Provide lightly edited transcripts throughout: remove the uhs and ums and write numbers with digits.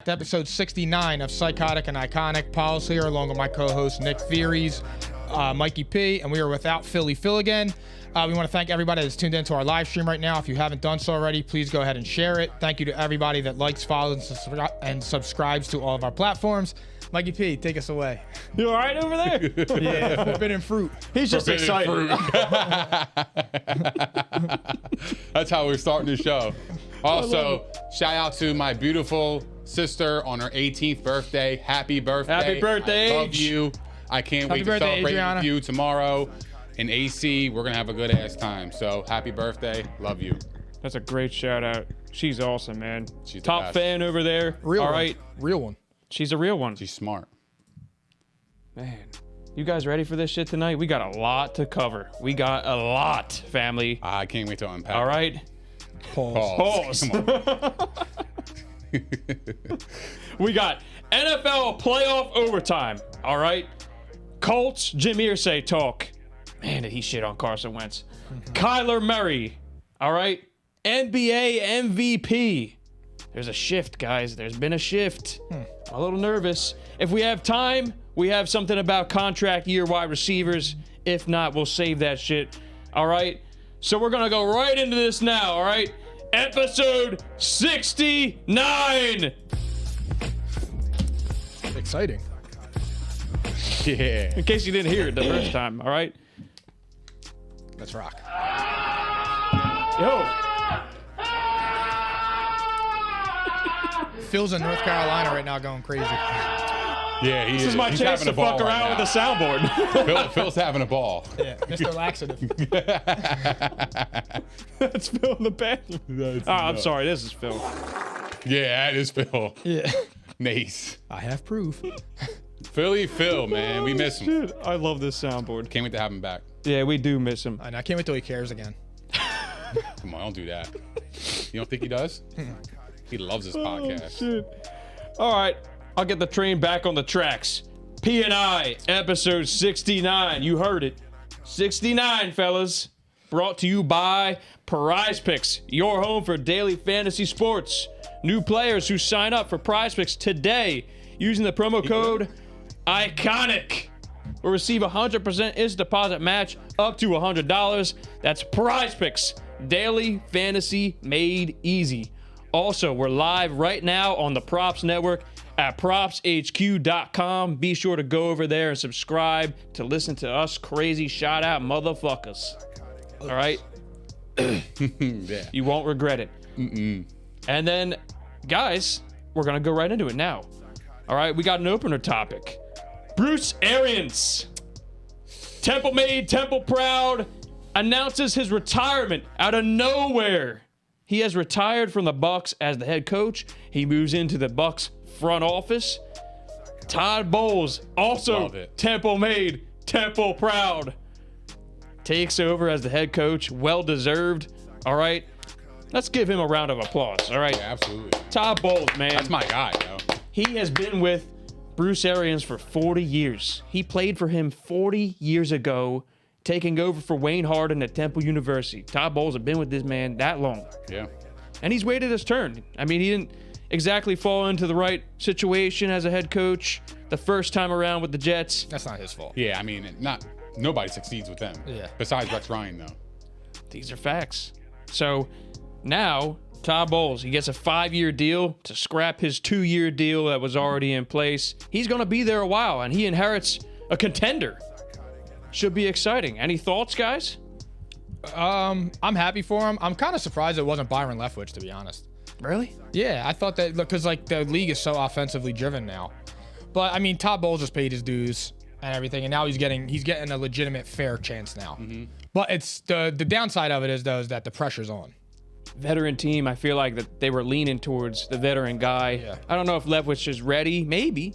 Episode 69 of Psychotic and Iconic. Paul's here along with my co-host Nick Theories, Mikey P, and we are without Philly Phil again. We want to thank everybody that's tuned into our live stream right now. If you haven't done so already, please go ahead and share it. Thank you to everybody that likes, follows, and subscribes to all of our platforms. Mikey P, take us away. You all right over there? Yeah, forbidden fruit. He's just excited. That's how we're starting the show. Also, shout out to my beautiful sister on her 18th birthday. Happy birthday. Happy birthday. I love you. I can't wait to birthday, celebrate Adriana. with you tomorrow in AC. We're going to have a good ass time. So happy birthday. Love you. That's a great shout out. She's awesome, man. She's the Top best. fan over there. Real all one. right. Real one. She's a real one. She's smart. Man, you guys ready for this shit tonight? We got a lot to cover. We got a lot, family. I can't wait to unpack. All right. Pause. Come on. We got NFL playoff overtime. All right. Colts, Jim Irsay talk. Man, did he shit on Carson Wentz. Kyler Murray. All right. NBA MVP. There's a shift, guys. There's been a shift. I'm a little nervous. If we have time, we have something about contract year wide receivers. If not, we'll save that shit. All right. So we're going to go right into this now. All right. Episode 69. Exciting. Yeah. In case you didn't hear it the first time. All right. Let's rock. Yo. Phil's in North Carolina right now going crazy. Yeah, he This is my chance to fuck around with the soundboard. Phil's having a ball. Yeah, Mr. Laxative. That's Phil in the bathroom. I'm sorry. This is Phil. Yeah, that is Phil. Yeah. Nice. I have proof. Philly Phil, man. We miss him. Dude, I love this soundboard. Can't wait to have him back. Yeah, we do miss him. I can't wait till he cares again. Come on, don't do that. You don't think he does? He loves this podcast. Shit. All right. I'll get the train back on the tracks. P&I, episode 69. You heard it. 69, fellas. Brought to you by Prize Picks, your home for daily fantasy sports. New players who sign up for Prize Picks today using the promo code ICONIC will receive a 100% instant deposit match up to $100. That's Prize Picks, daily fantasy made easy. Also, we're live right now on the Props Network at propshq.com. Be sure to go over there and subscribe to listen to us crazy shout out motherfuckers. All right? Yeah. You won't regret it. And then, guys, we're going to go right into it now. All right? We got an opener topic. Bruce Arians, Temple made, Temple proud, announces his retirement out of nowhere. He has retired from the Bucs as the head coach. He moves into the Bucs front office. Todd Bowles, also Temple made, Temple proud, takes over as the head coach. Well deserved. All right. Let's give him a round of applause. All right. Yeah, absolutely. Todd Bowles, man. That's my guy, yo. He has been with Bruce Arians for 40 years. He played for him 40 years ago, taking over for Wayne Harden at Temple University. Todd Bowles has been with this man that long. Yeah. And he's waited his turn. I mean, he didn't exactly fall into the right situation as a head coach the first time around with the Jets. That's not his fault. Yeah, I mean, nobody succeeds with them. Yeah. Besides Rex Ryan, though. These are facts. So now, Todd Bowles, he gets a 5-year deal to scrap his 2-year deal that was already in place. He's going to be there a while, and he inherits a contender. Should be exciting. Any thoughts, guys? I'm happy for him. I'm kind of surprised it wasn't Byron Leftwich, to be honest. Really? Yeah, I thought that, because like the league is so offensively driven now. But I mean, Todd Bowles has paid his dues and everything, and now he's getting a legitimate fair chance now. But it's the downside of it is though is that the pressure's on. Veteran team, I feel like that they were leaning towards the veteran guy. Yeah. I don't know if Leftwich is ready. Maybe.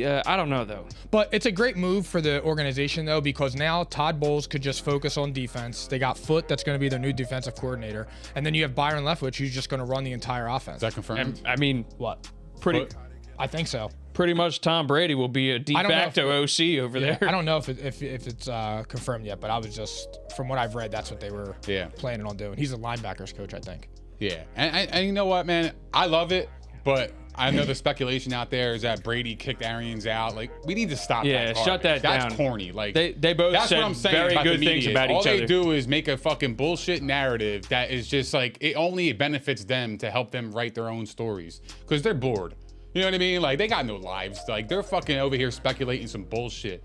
I don't know, though. But it's a great move for the organization, though, because now Todd Bowles could just focus on defense. They got Foote, that's going to be their new defensive coordinator. And then you have Byron Leftwich, who's just going to run the entire offense. Is that confirmed? And, I mean, What? Foote? I think so. pretty much Tom Brady will be a de facto OC over there. I don't know if it's confirmed yet, but I was just, from what I've read, that's what they were planning on doing. He's a linebackers coach, I think. Yeah, and you know what, man? I love it, but I know the speculation out there is that Brady kicked Arians out. Like, we need to stop that. Yeah, shut that down. That's corny. Like, they both that's said what I'm saying very about good the things media. about each All other. they do is make a fucking bullshit narrative that is just like, it only benefits them to help them write their own stories because they're bored. You know what I mean? Like, they got no lives. Like, they're fucking over here speculating some bullshit.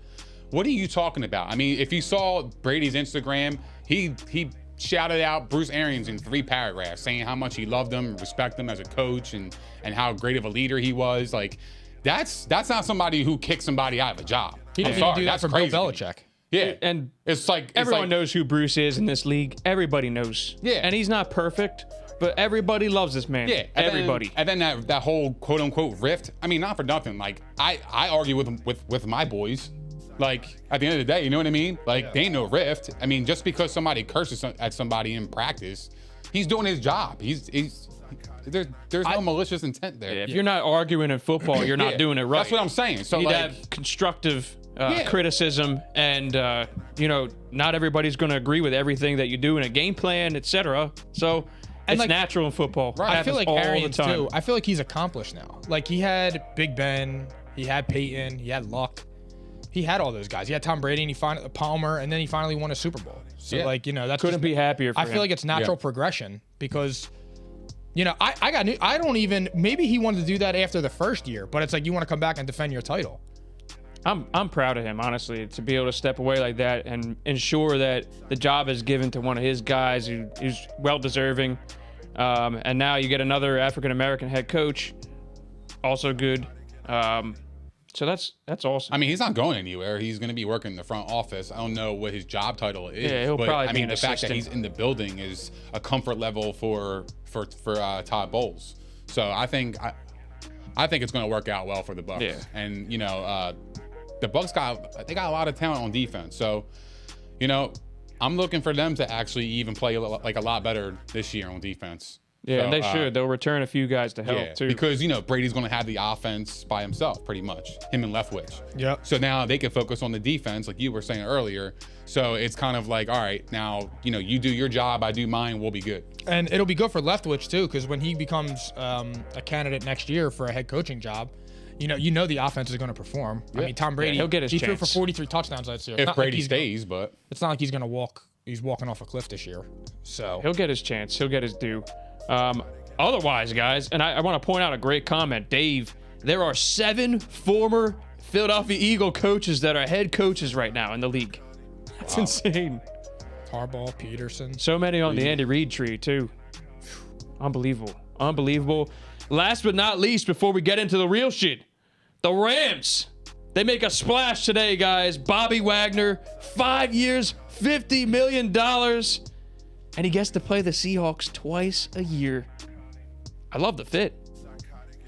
What are you talking about? I mean, if you saw Brady's Instagram, he shouted out Bruce Arians in 3 paragraphs saying how much he loved him, respect him as a coach, and how great of a leader he was. Like, that's not somebody who kicked somebody out of a job. He didn't even do that for Bill Belichick. Yeah, And it's like everyone knows who Bruce is in this league. Everybody knows. Yeah. And he's not perfect, but everybody loves this man. Yeah, everybody. And then that whole quote unquote rift. I mean, not for nothing. Like, I argue with my boys. Like, at the end of the day, you know what I mean? Like, they ain't no rift. I mean, just because somebody curses at somebody in practice, he's doing his job. There's no malicious intent there. Yeah, if you're not arguing in football, you're not doing it right. That's what I'm saying. So, you need like, to have constructive criticism, and not everybody's going to agree with everything that you do in a game plan, etc. So it's like, natural in football. Right. I feel like all Arians the time. too. I feel like he's accomplished now. Like, he had Big Ben, he had Peyton, he had Luck. He had all those guys. He had Tom Brady, and he finally Palmer, and then he finally won a Super Bowl. So that's Couldn't be happier for I him. feel like it's natural progression because, I don't even. Maybe he wanted to do that after the first year, but it's like you want to come back and defend your title. I'm proud of him, honestly, to be able to step away like that and ensure that the job is given to one of his guys who's well deserving. And now you get another African American head coach, also good. So that's awesome. I mean, he's not going anywhere. He's going to be working in the front office. I don't know what his job title is. Yeah, he'll but probably I be mean, an the fact that assistant. he's in the building is a comfort level for Todd Bowles. So I think it's going to work out well for the Bucs. Yeah. And the Bucs got a lot of talent on defense. So I'm looking for them to actually even play a lot better this year on defense. Yeah, So, and they should. They'll return a few guys to help too. Because Brady's going to have the offense by himself, pretty much, him and Leftwich. Yep. So now they can focus on the defense, like you were saying earlier. So it's kind of like, all right, now you do your job, I do mine, we'll be good. And it'll be good for Leftwich too, because when he becomes a candidate next year for a head coaching job, the offense is going to perform. I mean, Tom Brady, he'll get his he threw chance. for 43 touchdowns last year. If Brady stays, but it's not like he's going to walk. He's walking off a cliff this year. So He'll get his chance. He'll get his due. Otherwise, guys, and I want to point out a great comment. Dave, there are 7 former Philadelphia Eagle coaches that are head coaches right now in the league. That's insane. Harbaugh, Peterson. So many on the Andy Reid tree, too. Unbelievable. Last but not least, before we get into the real shit, the Rams. They make a splash today, guys. Bobby Wagner, 5 years, $50 million. And he gets to play the Seahawks twice a year. I love the fit.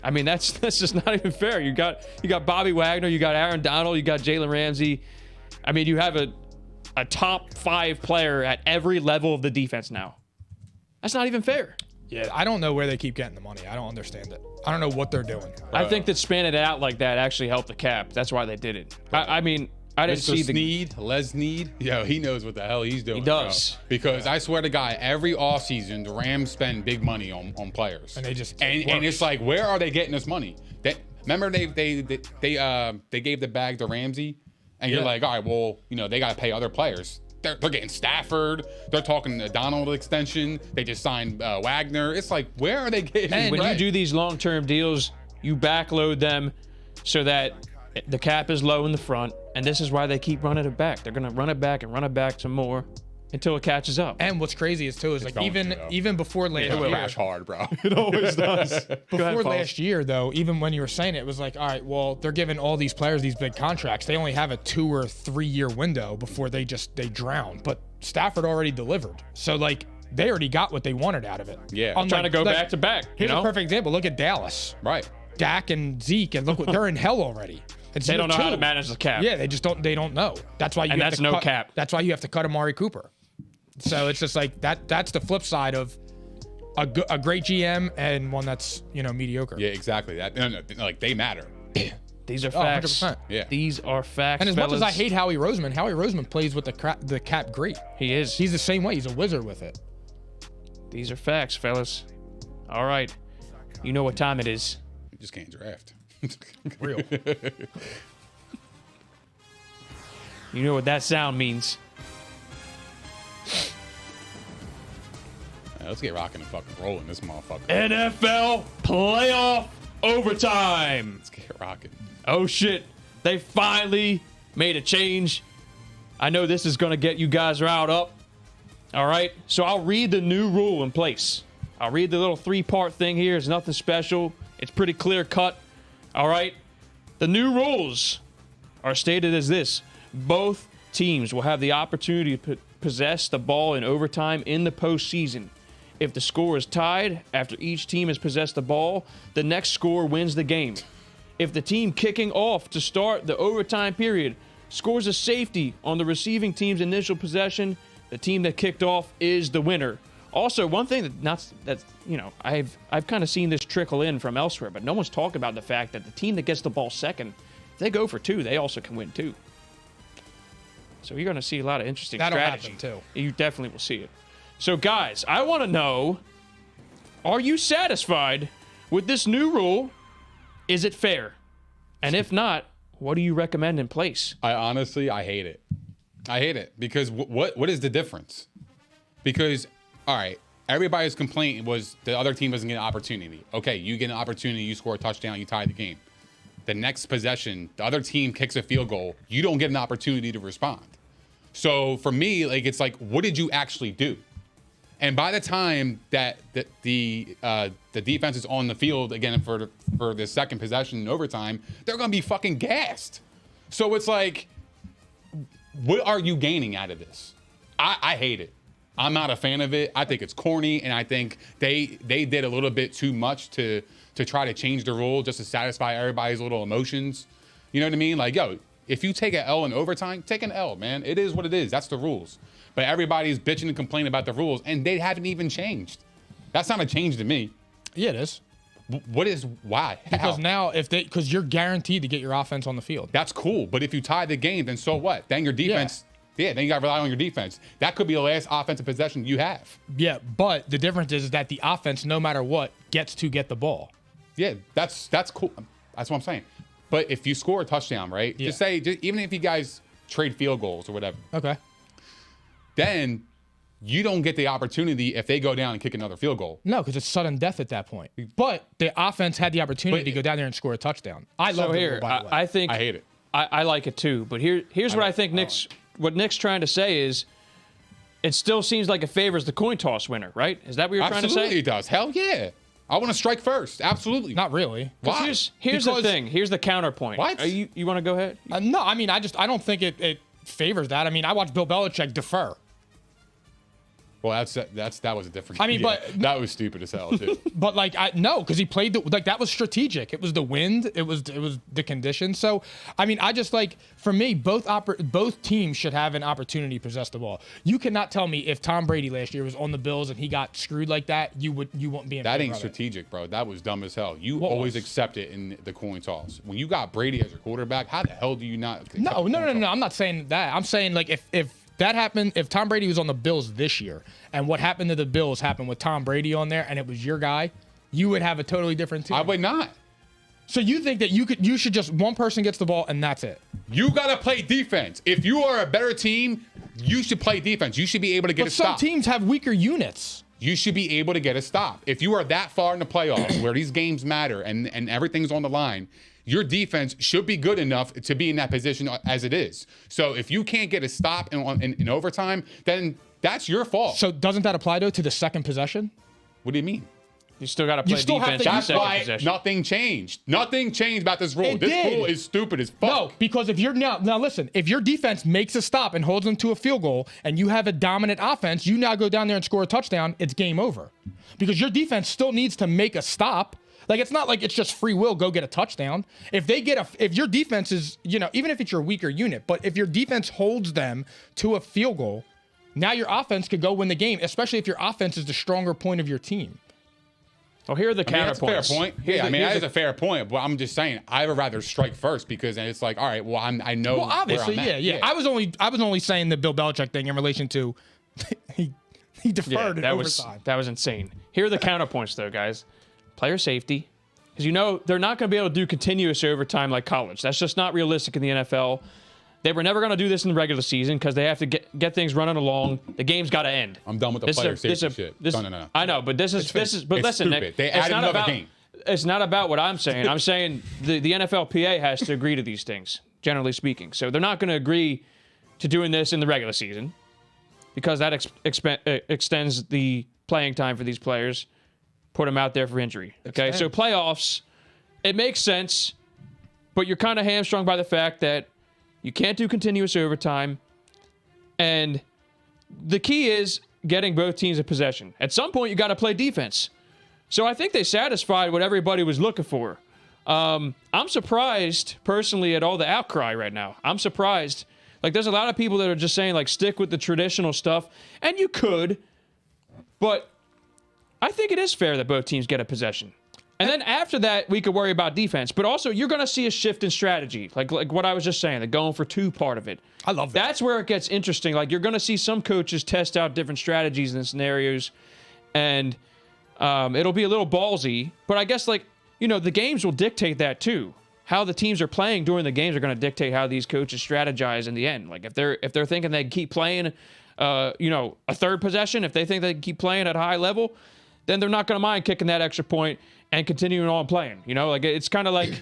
I mean, that's just not even fair. You got Bobby Wagner, you got Aaron Donald, you got Jalen Ramsey. I mean, you have a top 5 player at every level of the defense now. That's not even fair. Yeah, I don't know where they keep getting the money. I don't understand it. I don't know what they're doing. I think that spanning it out like that actually helped the cap. That's why they did it. I mean, I didn't Mr. see Les Snead, he knows what the hell he's doing. He does. Bro. Because I swear to God, every offseason, the Rams spend big money on players. And they just and it's like, where are they getting this money? Remember they gave the bag to Ramsey, and you're like, all right, well, they got to pay other players. They're getting Stafford. They're talking the Donald extension. They just signed Wagner. It's like, where are they getting? And when bread? you do these long-term deals, you backload them so that the cap is low in the front, and this is why they keep running it back. They're gonna run it back and run it back some more until it catches up. And what's crazy is too is like even before last year, crash hard, bro. It always does. before last year though, even when you were saying it was like, all right, well, they're giving all these players these big contracts. They only have a 2 or 3 year window before they drown. But Stafford already delivered, so like they already got what they wanted out of it. Yeah. I'm trying to go back to back. Here's a perfect example. Look at Dallas, Right. Dak and Zeke, and look what they're in hell already. It's They don't know year how to 2. manage the cap. Yeah, they just don't. They don't know. That's why you And have that's to no cut, cap. That's why you have to cut Amari Cooper. So it's just like that. That's the flip side of a great GM and one that's mediocre. Yeah, exactly. Like they matter. These are facts. 100%. Yeah. These are facts. And as much as I fellas. hate Howie Roseman plays with the cap great. He is. He's the same way. He's a wizard with it. These are facts, fellas. All right. You know what time it is. just can't draft. Real. You know what that sound means. Let's get rocking and fucking rolling this motherfucker. NFL playoff overtime. Let's get rocking. Oh shit. They finally made a change. I know this is going to get you guys riled up. All right. So I'll read the new rule in place. I'll read the little 3-part thing here. It's nothing special. It's pretty clear cut. All right. The new rules are stated as this. Both teams will have the opportunity to possess the ball in overtime in the postseason. If the score is tied after each team has possessed the ball, the next score wins the game. If the team kicking off to start the overtime period scores a safety on the receiving team's initial possession, the team that kicked off is the winner. Also, one thing I've kind of seen this trickle in from elsewhere, but no one's talking about the fact that the team that gets the ball second, if they go for 2, they also can win 2. So you're going to see a lot of interesting strategy. That'll happen too. You definitely will see it. So, guys, I want to know, are you satisfied with this new rule? Is it fair? And if not, what do you recommend in place? I hate it. I hate it because what is the difference? Because, all right, everybody's complaint was the other team doesn't get an opportunity. Okay, you get an opportunity, you score a touchdown, you tie the game. The next possession, the other team kicks a field goal, you don't get an opportunity to respond. So for me, like, it's like, what did you actually do? And by the time that the defense is on the field again for the second possession in overtime, they're going to be fucking gassed. So it's like, what are you gaining out of this? I hate it. I'm not a fan of it. I think it's corny, and I think they did a little bit too much to try to change the rule just to satisfy everybody's little emotions. You know what I mean? Like, yo, if you take an L in overtime, take an L, man. It is what it is. That's the rules. But everybody's bitching and complaining about the rules, and they haven't even changed. That's not a change to me. Yeah, it is. Why? Because How? now, because you're guaranteed to get your offense on the field. That's cool. But if you tie the game, then so what? Then your defense, then you got to rely on your defense. That could be the last offensive possession you have. Yeah, but the difference is that the offense, no matter what, gets to get the ball. Yeah, that's cool. That's what I'm saying. But if you score a touchdown, right? Yeah. Just even if you guys trade field goals or whatever. Okay. Then you don't get the opportunity if they go down and kick another field goal. No, because it's sudden death at that point. But the offense had the opportunity to go down there and score a touchdown. I love it. Here, I think I hate it. I like it too. But here's what I think Nick's trying to say is, it still seems like it favors the coin toss winner, right? Is that what you're trying to say? Absolutely, it does. Hell yeah. I want to strike first. Absolutely. Not really. Why? Here's the thing. Here's the counterpoint. What? You want to go ahead? No, I mean, I don't think it favors that. I mean, I watched Bill Belichick defer. Well, that was a different. I mean, but that was stupid as hell too. But like, no, because he played that was strategic. It was the wind. It was the conditions. So, I mean, I just like, for me, both teams should have an opportunity to possess the ball. You cannot tell me if Tom Brady last year was on the Bills and he got screwed like that, you wouldn't be in. That favor ain't of strategic, bro. That was dumb as hell. You always accept it in the coin toss. When you got Brady as your quarterback, how the hell do you not? No. I'm not saying that. I'm saying, like, if that happened, if Tom Brady was on the Bills this year and what happened to the Bills happened with Tom Brady on there and it was your guy, you would have a totally different team. I would not. So you think that you should just, one person gets the ball and that's it? You got to play defense. If you are a better team, you should play defense. You should be able to get a stop. Some teams have weaker units. You should be able to get a stop. If you are that far in the playoffs where these games matter and everything's on the line, your defense should be good enough to be in that position as it is. So if you can't get a stop in overtime, then that's your fault. So doesn't that apply, though, to the second possession? What do you mean? You still got to play defense in the second possession. Nothing changed. Nothing changed about this rule. This rule is stupid as fuck. No, because if you're now listen, if your defense makes a stop and holds them to a field goal and you have a dominant offense, you now go down there and score a touchdown, it's game over. Because your defense still needs to make a stop. Like, it's not like it's just free will, go get a touchdown. If your defense is, even if it's your weaker unit, but if your defense holds them to a field goal, now your offense could go win the game, especially if your offense is the stronger point of your team. Well, here are the counterpoints. That's a fair point. That is a fair point. But I'm just saying, I would rather strike first because then it's like, all right, well, I know. Well, obviously, where I'm at. I was only saying the Bill Belichick thing in relation to he deferred in overtime. That was insane. Here are the counterpoints, though, guys. Player safety. Because, they're not going to be able to do continuous overtime like college. That's just not realistic in the NFL. They were never going to do this in the regular season because they have to get things running along. The game's got to end. I'm done with the player safety shit. No. I know, but this is. But it's listen, stupid. Nick, They added another game. It's not about what I'm saying. I'm saying the NFLPA has to agree to these things, generally speaking. So they're not going to agree to doing this in the regular season because that extends the playing time for these players, put them out there for injury. Okay, so playoffs, it makes sense, but you're kind of hamstrung by the fact that you can't do continuous overtime, and the key is getting both teams a possession. At some point, you got to play defense. So I think they satisfied what everybody was looking for. I'm surprised, personally, at all the outcry right now. I'm surprised. Like, there's a lot of people that are just saying, like, stick with the traditional stuff, and you could, but I think it is fair that both teams get a possession. And then after that, we could worry about defense. But also, you're going to see a shift in strategy, like what I was just saying, the going for two part of it. I love that. That's where it gets interesting. Like, you're going to see some coaches test out different strategies and scenarios, and it'll be a little ballsy. But I guess, like, the games will dictate that too. How the teams are playing during the games are going to dictate how these coaches strategize in the end. Like, if they're thinking they keep playing, a third possession, if they think they can keep playing at a high level, then they're not going to mind kicking that extra point and continuing on playing. Like, it's kind of like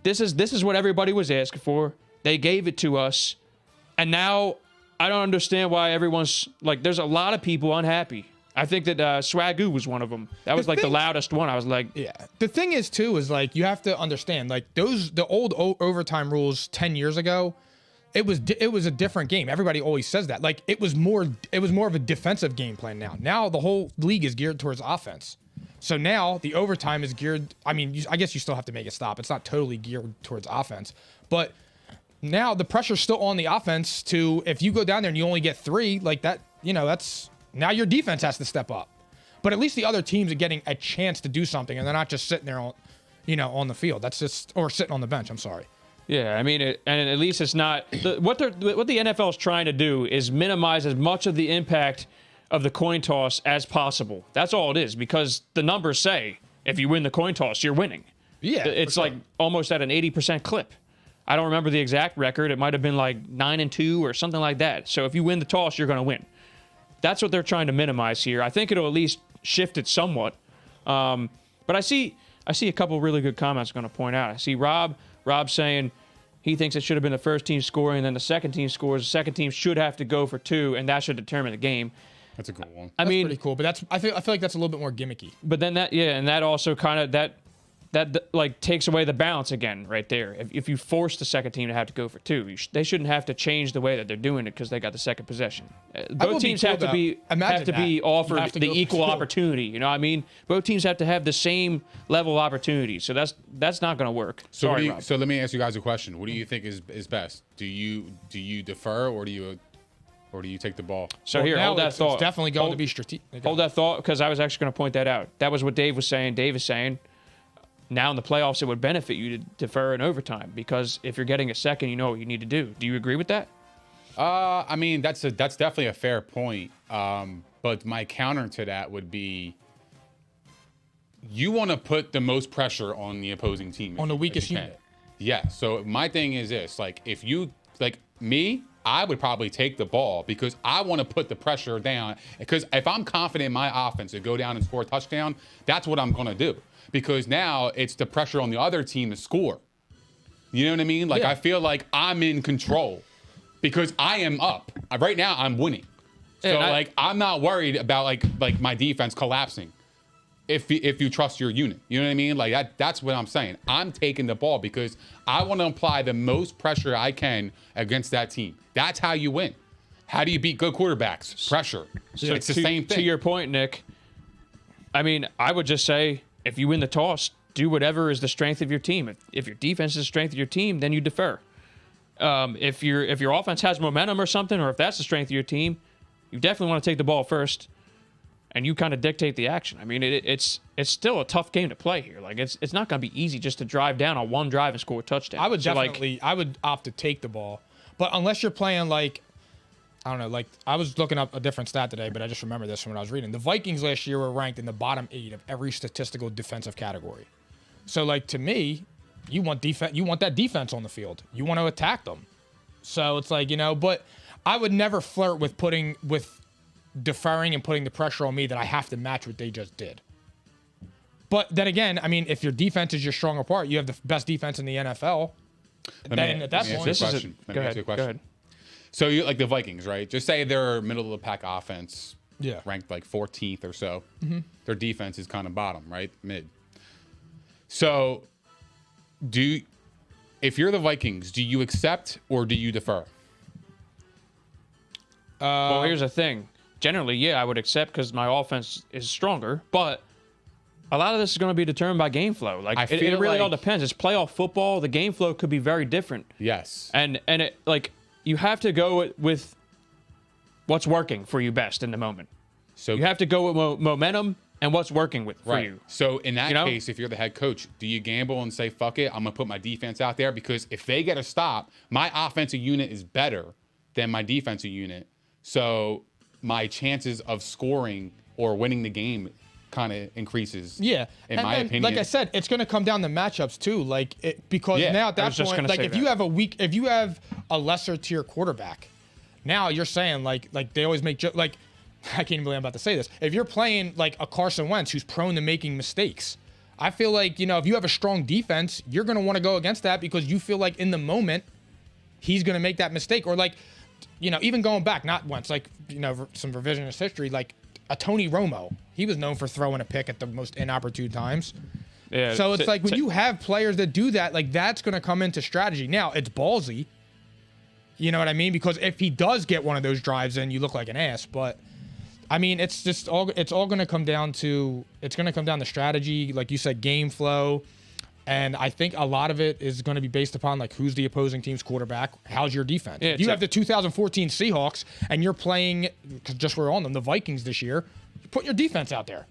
this is what everybody was asking for. They gave it to us, and now I don't understand why everyone's like. There's a lot of people unhappy. I think that Swagoo was one of them. That was the loudest one. I was like, yeah. The thing is too is like you have to understand like the old overtime rules 10 years ago. It was a different game. Everybody always says that. Like it was more of a defensive game plan now. Now the whole league is geared towards offense. So now the overtime is geared. I mean, I guess you still have to make it stop. It's not totally geared towards offense, but now the pressure's still on the offense to if you go down there and you only get 3 like that, that's now your defense has to step up. But at least the other teams are getting a chance to do something and they're not just sitting there on the field. That's just or sitting on the bench. I'm sorry. Yeah, I mean, and at least it's not what the NFL is trying to do is minimize as much of the impact of the coin toss as possible. That's all it is, because the numbers say if you win the coin toss, you're winning. Yeah, it's like almost at an 80% clip. I don't remember the exact record. It might have been like 9-2 or something like that. So if you win the toss, you're going to win. That's what they're trying to minimize here. I think it'll at least shift it somewhat. But I see a couple really good comments I'm going to point out. I see Rob saying he thinks it should have been the first team scoring, and then the second team scores. The second team should have to go for 2, and that should determine the game. That's a cool one. I mean, pretty cool, but I feel like that's a little bit more gimmicky. But then that also kind of that like takes away the balance again right there. If you force the second team to have to go for 2, they shouldn't have to change the way that they're doing it because they got the second possession. Both teams have to be offered the equal opportunity. You know what I mean? Both teams have to have the same level of opportunity. So that's not going to work. So let me ask you guys a question. What do you think is best? Do you defer or do you take the ball? So here, hold that thought. It's definitely going to be strategic. Hold that thought, because I was actually going to point that out. That was what Dave was saying. Dave is saying now in the playoffs it would benefit you to defer in overtime, because if you're getting a second, you know what you need to do. Do you agree with that? I mean, that's definitely a fair point. But my counter to that would be you want to put the most pressure on the opposing team. On the weakest unit. Yeah. So my thing is this, like if you like me, I would probably take the ball because I want to put the pressure down. Because if I'm confident in my offense to go down and score a touchdown, that's what I'm going to do. Because now it's the pressure on the other team to score. You know what I mean? Like, yeah. I feel like I'm in control because I am up. Right now, I'm winning. So, I'm not worried about, like my defense collapsing if you trust your unit. You know what I mean? Like, that's what I'm saying. I'm taking the ball because I want to apply the most pressure I can against that team. That's how you win. How do you beat good quarterbacks? Pressure. So it's the same thing. To your point, Nick, I mean, I would just say, if you win the toss, do whatever is the strength of your team. If your defense is the strength of your team, then you defer. If your offense has momentum or something, or if that's the strength of your team, you definitely want to take the ball first, and you kind of dictate the action. I mean, it's still a tough game to play here. Like it's not going to be easy just to drive down on one drive and score a touchdown. I would I would opt to take the ball, but unless you're playing like, I don't know, like I was looking up a different stat today, but I just remember this from when I was reading. The Vikings last year were ranked in the bottom 8 of every statistical defensive category. So like to me, you want defense. You want that defense on the field. You want to attack them. So it's like, but I would never flirt with deferring and putting the pressure on me that I have to match what they just did. But then again, I mean, if your defense is your stronger part, you have the best defense in the NFL. Then at that point, Let me ask you a question. Go ahead. So you like the Vikings, right? Just say they're middle of the pack offense, Yeah. ranked like 14th or so. Their defense is kind of bottom, right? Mid. So if you're the Vikings, do you accept or do you defer? Well, here's the thing. Generally, yeah, I would accept because my offense is stronger, but a lot of this is going to be determined by game flow. Like it really all depends. It's playoff football. The game flow could be very different. Yes. And it, like, you have to go with what's working for you best in the moment. So you have to go with momentum and what's working for you. So in that case, if you're the head coach, do you gamble and say, fuck it, I'm going to put my defense out there? Because if they get a stop, my offensive unit is better than my defensive unit. So my chances of scoring or winning the game kind of increases. Yeah, in my opinion. Like I said, it's going to come down to matchups too. Like because now at that point, like if you have a lesser tier quarterback, now you're saying like they always make like I can't even believe I'm about to say this. If you're playing like a Carson Wentz who's prone to making mistakes, I feel like if you have a strong defense, you're going to want to go against that because you feel like in the moment he's going to make that mistake or like. Even going back, not once, like, some revisionist history, like a Tony Romo. He was known for throwing a pick at the most inopportune times. Yeah. So it's like when you have players that do that, like that's going to come into strategy. Now, it's ballsy. You know what I mean? Because if he does get one of those drives in, you look like an ass. But, I mean, it's all going to come down to strategy, like you said, game flow. And I think a lot of it is going to be based upon like who's the opposing team's quarterback, how's your defense. Yeah, you have the 2014 Seahawks, and you're playing just we're on them, the Vikings this year. Put your defense out there,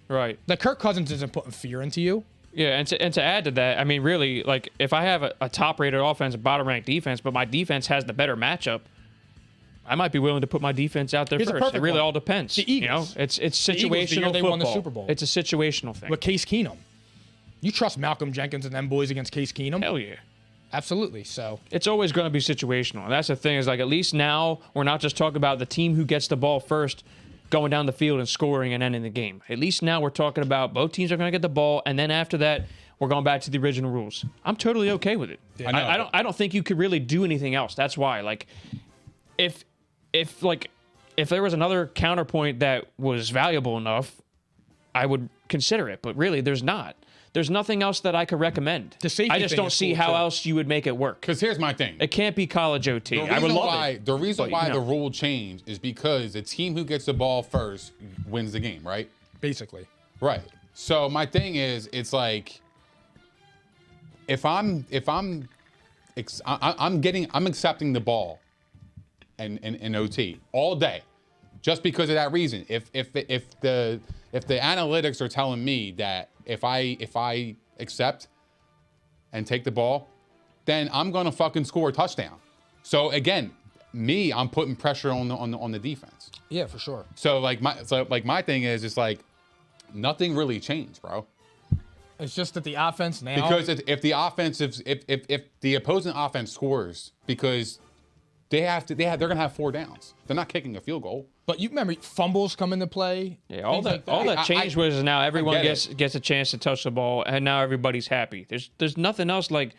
right? Like Kirk Cousins isn't putting fear into you. Yeah, and to add to that, I mean, really, like if I have a top-rated offense and bottom-ranked defense, but my defense has the better matchup, I might be willing to put my defense out there first. It really all depends. The Eagles, it's situational. They won the Super Bowl. It's a situational thing. With Case Keenum. You trust Malcolm Jenkins and them boys against Case Keenum? Hell yeah. Absolutely. So it's always going to be situational. And that's the thing is like at least now we're not just talking about the team who gets the ball first going down the field and scoring and ending the game. At least now we're talking about both teams are going to get the ball, and then after that we're going back to the original rules. I'm totally okay with it. Yeah. I don't think you could really do anything else. That's why like if there was another counterpoint that was valuable enough, I would consider it. But really there's not. There's nothing else that I could recommend. I just don't see how else you would make it work. Because here's my thing. It can't be college OT. I would love it. The reason why the rule changed is because the team who gets the ball first wins the game, right? Basically. Right. So my thing is, it's like, I'm accepting the ball in OT all day, just because of that reason. If the analytics are telling me that if I accept and take the ball, then I'm gonna fucking score a touchdown. So again, I'm putting pressure on the defense. Yeah, for sure. So my thing is, it's like nothing really changed, bro. It's just that the offense now, because if the opposing offense scores, because they're gonna have 4 downs. They're not kicking a field goal. But you remember fumbles come into play. Yeah, all that changed was now everyone gets a chance to touch the ball, and now everybody's happy. There's nothing else like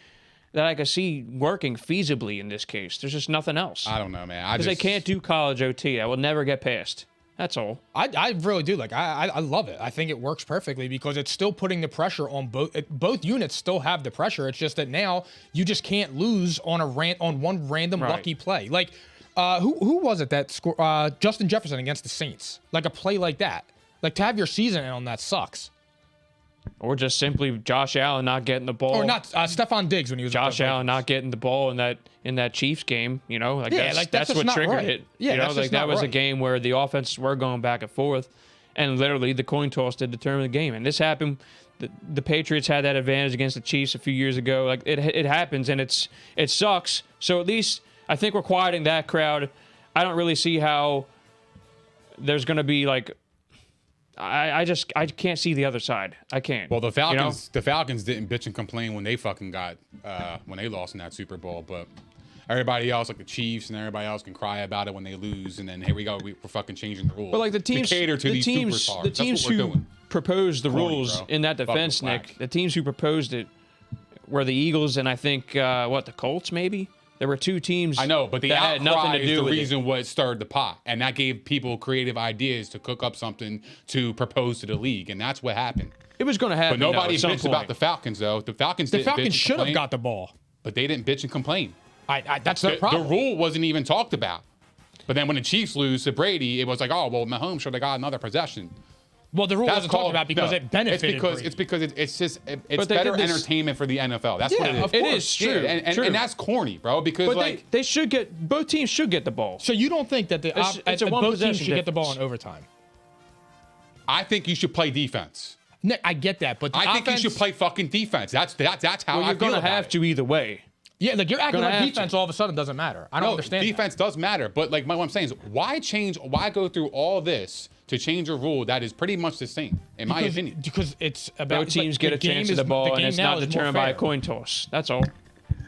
that I could see working feasibly in this case. There's just nothing else. I don't know, man. Because they can't do college OT. I will never get past. That's all. I really do. Like I love it. I think it works perfectly because it's still putting the pressure on both units. Still have the pressure. It's just that now you just can't lose on one random lucky play. Like who was it that scored? Justin Jefferson against the Saints. Like a play like that. Like to have your season on that sucks. Or just simply Josh Allen not getting the ball. Or not Stephon Diggs when he was Josh Allen not getting the ball in that Chiefs game. You know, like that's what triggered it. Yeah, you know, like that was a game where the offenses were going back and forth, and literally the coin toss did determine the game. And this happened. The Patriots had that advantage against the Chiefs a few years ago. Like it happens, and it sucks. So at least I think we're quieting that crowd. I don't really see how there's going to be like I can't see the other side. I can't. Well, the Falcons didn't bitch and complain when they fucking got when they lost in that Super Bowl, but everybody else, like the Chiefs and everybody else, can cry about it when they lose, and then here we go, we're fucking changing the rules. But like the teams, to cater to these superstars. The teams who proposed the rules bro. in that defense, Nick, the teams who proposed it were the Eagles and I think the Colts maybe. There were two teams. I know, but the that had nothing outcry to is do the with reason what stirred the pot, and that gave people creative ideas to cook up something to propose to the league, and that's what happened. It was going to happen. But nobody at some bitched point. about the Falcons, though. The Falcons The Falcons should have complain, got the ball. but they didn't bitch and complain. That's the problem. The rule wasn't even talked about. But then when the Chiefs lose to Brady, it was like, oh, well, Mahomes should have got another possession. Well, the rule wasn't talked about because it benefited. It's because it's just But they better did this- entertainment for the NFL. That's what it is. of It course. is true. Yeah, and that's corny, bro. Because But like they should get both teams should get the ball. So you don't think that It's a one both teams possession should get the ball in difference. overtime? I think you should play defense. Nick, I get that, but the I think offense, you should play fucking defense. That's how Well, I you're feel going to about have it. to either way. Yeah, like you're acting Gonna like have defense to. all of a sudden doesn't matter. I don't understand. Defense does matter, but like what I'm saying is, why go through all this to change a rule that is pretty much the same, in my opinion? Because it's about Both teams like, get the a chance game at the is- ball, game and it's now not is more determined by a fair. coin toss. That's all.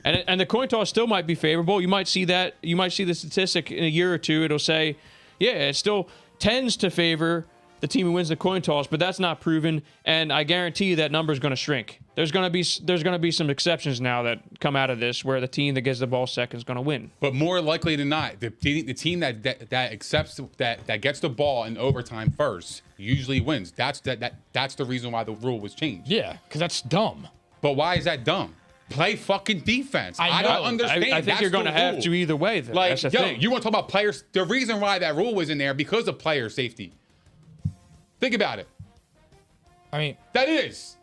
And the coin toss still might be favorable. You might see that. You might see the statistic in a year or two. It'll say, yeah, it still tends to favor the team who wins the coin toss, but that's not proven. And I guarantee you that number is going to shrink. There's going to be some exceptions now that come out of this where the team that gets the ball second is going to win. But more likely than not, the team that accepts that gets the ball in overtime first usually wins. That's the reason why the rule was changed. Yeah, because that's dumb. But why is that dumb? Play fucking defense. I I know. don't understand. I think That's you're going the to have rule. to either way. Though. Like, That's the yo, thing. you want to talk about players? The reason why that rule was in there because of player safety. Think about it. I mean, That is.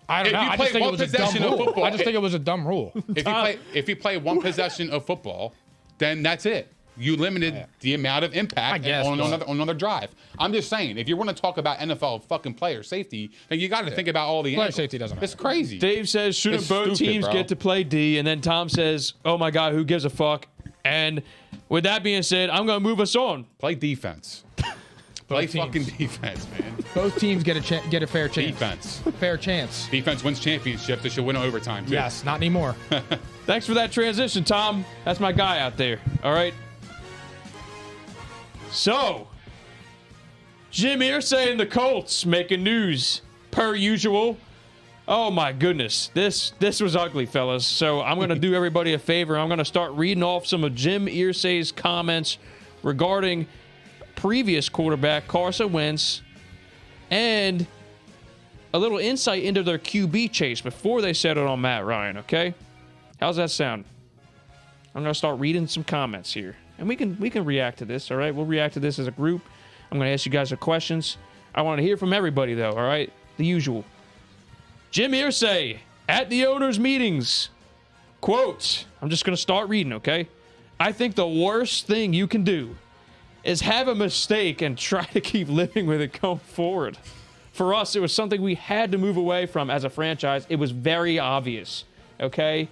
I don't If know. you I play just think it one was a dumb possession of rule. football, I just think it was a dumb rule. If you play one possession of football, then that's it. You limited the amount of I impact guess, on but- another drive. I'm just saying, if you want to talk about NFL fucking player safety, then you got to think about all the Player angles. safety doesn't It's matter. crazy. Dave says, shouldn't It's both stupid, teams bro. get to play D? And then Tom says, oh my God, who gives a fuck? And with that being said, I'm going to move us on. Play defense. Play teams. fucking defense, man. Both teams get a fair chance. Defense. Fair chance. Defense wins championships. They should win overtime, too. Yes, not anymore. Thanks for that transition, Tom. That's my guy out there. All right. So, Jim Irsay and the Colts making news per usual. Oh my goodness, this was ugly, fellas. So I'm gonna do everybody a favor. I'm gonna start reading off some of Jim Irsay's comments regarding previous quarterback Carson Wentz and a little insight into their QB chase before they settled on Matt Ryan. Okay, how's that sound? I'm gonna start reading some comments here, and we can react to this. All right, we'll react to this as a group. I'm gonna ask you guys some questions. I want to hear from everybody though. All right, the usual. Jim Irsay at the owners' meetings. Quote, I'm just going to start reading, okay? I think the worst thing you can do is have a mistake and try to keep living with it going forward. For us, it was something we had to move away from as a franchise. It was very obvious, okay?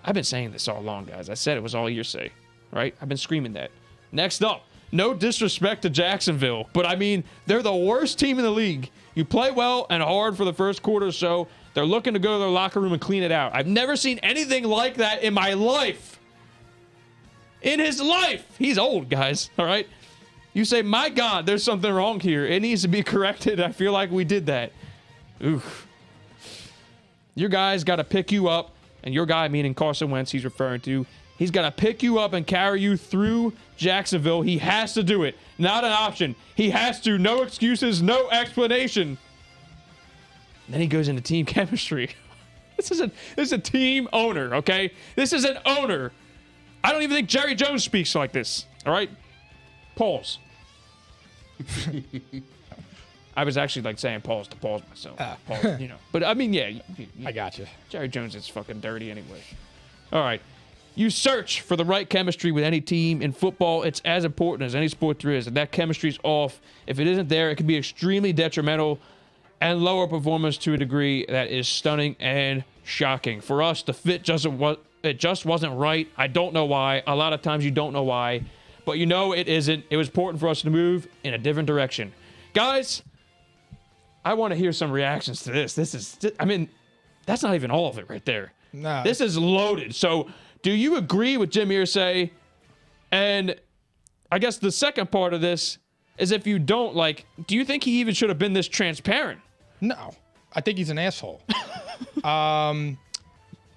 I've been saying this all along, guys. I said it was all Irsay, right? I've been screaming that. Next up, no disrespect to Jacksonville, but I mean, they're the worst team in the league. You play well and hard for the first quarter or so. They're looking to go to their locker room and clean it out. I've never seen anything like that in my life. In his life. He's old, guys, all right? You say, my God, there's something wrong here. It needs to be corrected. I feel like we did that. Oof. Your guy's got to pick you up, and your guy, meaning Carson Wentz, he's referring to, he's got to pick you up and carry you through Jacksonville. He has to do it. Not an option. He has to. No excuses, no explanation. Then he goes into team chemistry. This is a team owner, okay? This is an owner. I don't even think Jerry Jones speaks like this, all right? Pause. I was actually like saying pause to pause myself. Pause, you know. But I mean, yeah. I got you. Jerry Jones is fucking dirty anyway. All right. You search for the right chemistry with any team. In football, it's as important as any sport there is. If that chemistry's off, if it isn't there, it can be extremely detrimental and lower performance to a degree that is stunning and shocking. For us, the fit just wasn't right. I don't know why. A lot of times you don't know why. But you know it isn't. It was important for us to move in a different direction. Guys, I want to hear some reactions to this. That's not even all of it right there. No. This is loaded. So, do you agree with Jim Irsay? And I guess the second part of this is, if you don't, do you think he even should have been this transparent? No. I think he's an asshole.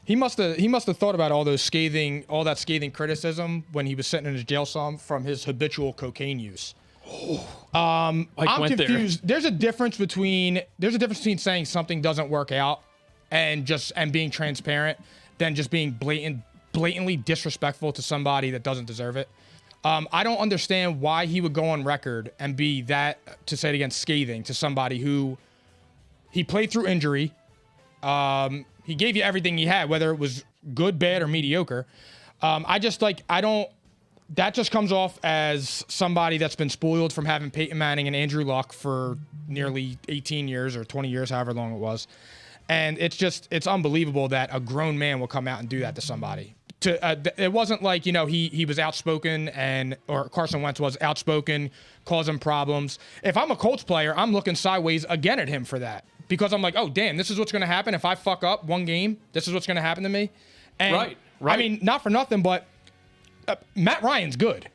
He must have thought about all that scathing criticism when he was sitting in his jail cell from his habitual cocaine use. I'm confused. There's a difference between saying something doesn't work out and being transparent than just being blatantly disrespectful to somebody that doesn't deserve it. I don't understand why he would go on record and be that, to say it again, scathing to somebody who he played through injury. He gave you everything he had, whether it was good, bad, or mediocre. That just comes off as somebody that's been spoiled from having Peyton Manning and Andrew Luck for nearly 18 years or 20 years, however long it was. And it's unbelievable that a grown man will come out and do that to somebody. It wasn't like, he was outspoken or Carson Wentz was outspoken, causing problems. If I'm a Colts player, I'm looking sideways again at him for that. Because I'm like, oh, damn, this is what's going to happen if I fuck up one game. This is what's going to happen to me. And, right. I mean, not for nothing, but Matt Ryan's good.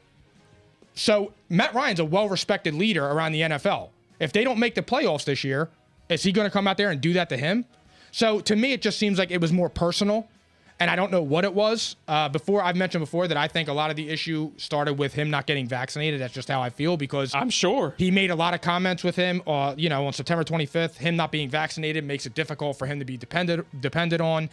So Matt Ryan's a well-respected leader around the NFL. If they don't make the playoffs this year, is he going to come out there and do that to him? So to me, it just seems like it was more personal. And I don't know what it was. I've mentioned before that I think a lot of the issue started with him not getting vaccinated. That's just how I feel, because I'm sure he made a lot of comments with him. On September 25th, him not being vaccinated makes it difficult for him to be depended on.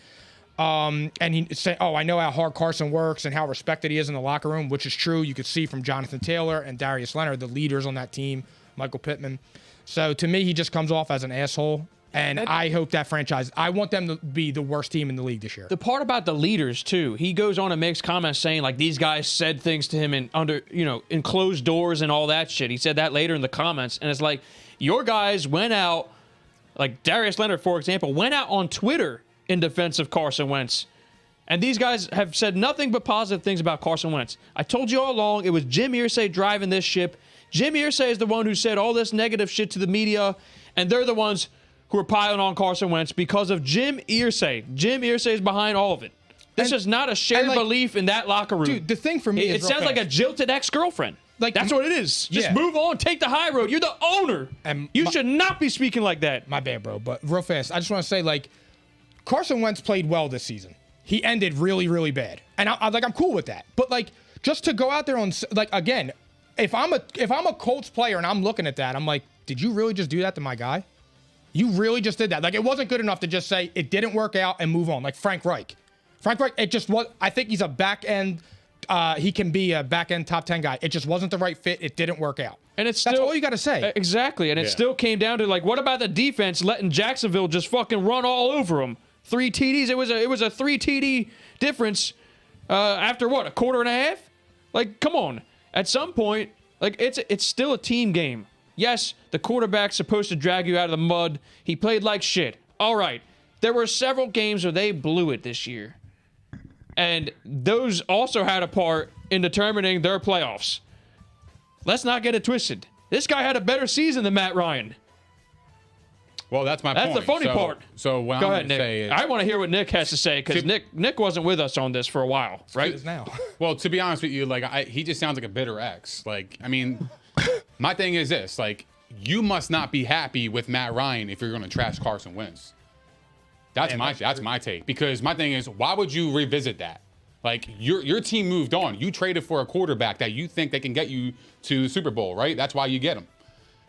And he said, "Oh, I know how hard Carson works and how respected he is in the locker room," which is true. You could see from Jonathan Taylor and Darius Leonard, the leaders on that team, Michael Pittman. So to me, he just comes off as an asshole. And I hope that franchise, I want them to be the worst team in the league this year. The part about the leaders, too, he goes on and makes comments saying, these guys said things to him in closed doors and all that shit. He said that later in the comments. And it's like, your guys went out, like Darius Leonard, for example, went out on Twitter in defense of Carson Wentz. And these guys have said nothing but positive things about Carson Wentz. I told you all along, it was Jim Irsay driving this ship. Jim Irsay is the one who said all this negative shit to the media, and they're the ones who are piling on Carson Wentz because of Jim Irsay. Jim Irsay is behind all of it. This is not a shared belief in that locker room. Dude, the thing for me is, it sounds like a jilted ex-girlfriend. That's what it is. Just move on, take the high road. You're the owner. And you should not be speaking like that. My bad, bro. But real fast, I just want to say, Carson Wentz played well this season. He ended really, really bad, and I'm cool with that. But just to go out there on again, if I'm a Colts player and I'm looking at that, I'm like, did you really just do that to my guy? You really just did that. It wasn't good enough to just say it didn't work out and move on. Like Frank Reich. It just was. I think he's a back end. He can be a back end top 10 guy. It just wasn't the right fit. It didn't work out. And that's all you got to say. Exactly. And it still came down to what about the defense letting Jacksonville just fucking run all over them? 3 TDs. It was a 3 TD difference after a quarter and a half. Come on. At some point, it's still a team game. Yes, the quarterback's supposed to drag you out of the mud. He played like shit. All right. There were several games where they blew it this year. And those also had a part in determining their playoffs. Let's not get it twisted. This guy had a better season than Matt Ryan. Well, that's my point. That's the funny part. So what I'm going to say is, I want to hear what Nick has to say, because Nick wasn't with us on this for a while, right? He is now. Well, to be honest with you, he just sounds like a bitter ex. My thing is this, you must not be happy with Matt Ryan if you're going to trash Carson Wentz. That's my take. Because my thing is, why would you revisit that? Your team moved on. You traded for a quarterback that you think they can get you to the Super Bowl, right? That's why you get him.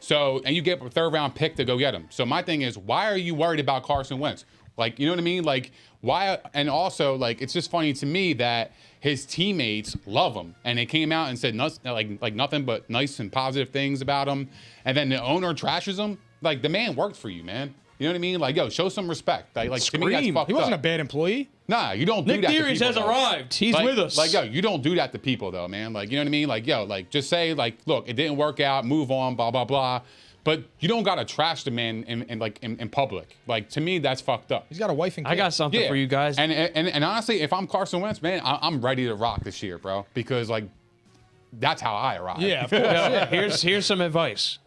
So, and you get a 3rd-round pick to go get him. So my thing is, why are you worried about Carson Wentz? You know what I mean? Why? And also, it's just funny to me that his teammates love him, and they came out and said nothing but nice and positive things about him, and then the owner trashes him. The man worked for you, man. You know what I mean? Show some respect. To me, that's fucked up. He wasn't a bad employee. Nah, you don't do that to people. Nick Theories has arrived. He's with us. You don't do that to people, though, man. You know what I mean? Just say, look, it didn't work out, move on, blah, blah, blah. But you don't got to trash the man in public. To me, that's fucked up. He's got a wife and kids. I got something for you guys. And honestly, if I'm Carson Wentz, man, I'm ready to rock this year, bro. Because, that's how I rock. Yeah, of course. Here's some advice.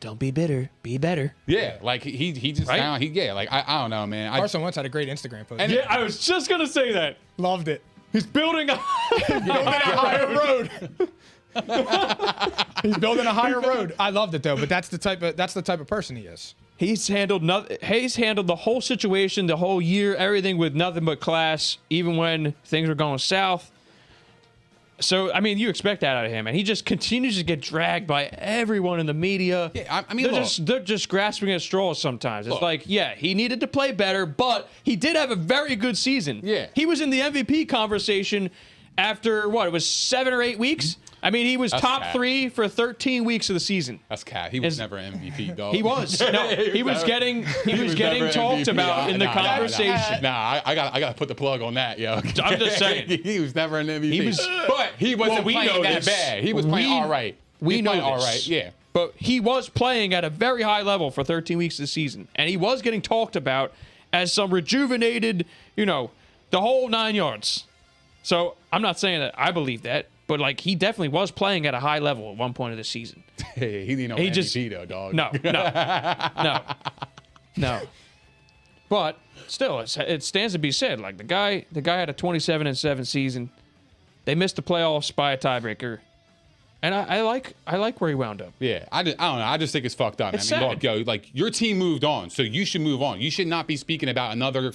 don't be bitter, be better. Yeah, like he just Right? sound like I don't know, man. Carson Wentz had a great Instagram post. Yeah, I was just gonna say that. Loved it. He's building a higher road. He's building a higher road. I loved it though, but that's the type of person he is. He's handled the whole situation, the whole year, everything with nothing but class, even when things were going south. So, I mean, you expect that out of him, and he just continues to get dragged by everyone in the media. Yeah, I mean, they're just grasping at straws sometimes. It's like, yeah, he needed to play better, but he did have a very good season. Yeah. He was in the MVP conversation after, what, it was 7 or 8 weeks? I mean, he was top cat. 3 for 13 weeks of the season. That's cat. He was never MVP, dog. He was. No, he was getting talked about in the conversation. Nah, I gotta put the plug on that, yo. I'm just saying. He was never an MVP. He was, but he wasn't playing that bad. He was playing all right. We know all this. right, yeah. But he was playing at a very high level for 13 weeks of the season. And he was getting talked about as some rejuvenated, the whole 9 yards. So I'm not saying that I believe that. But, like, he definitely was playing at a high level at one point of the season. Hey, he didn't know MVP, though, dog. No. But, still, it stands to be said. Like, the guy had a 27-7 season. They missed the playoffs by a tiebreaker. And I like where he wound up. Yeah, I don't know. I just think it's fucked up. It's I mean, sad. look, yo, like, your team moved on, so you should move on. You should not be speaking about another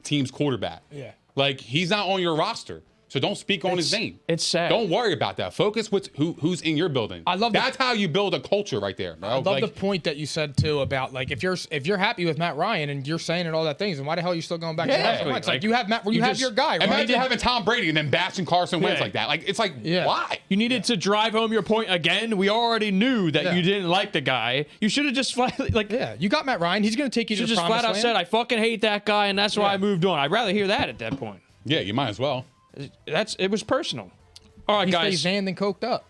team's quarterback. Yeah. Like, he's not on your roster. So don't speak on his name. It's sad. Don't worry about that. Focus with who's in your building. I love that's how you build a culture right there, bro. I love the point that you said too about like if you're happy with Matt Ryan and you're saying and all that things, then why the hell are you still going back to Carson Wentz? Like you have your guy. Right? Imagine having Tom Brady and then bashing Carson Wentz like that. Like it's like why? You needed to drive home your point again. We already knew that you didn't like the guy. You should have just you got Matt Ryan. He's going to take you to the just promised flat out land. said I fucking hate that guy and that's why I moved on. I'd rather hear that at that point. Yeah, you might as well. It was personal. All right, guys. He's Zan than coked up.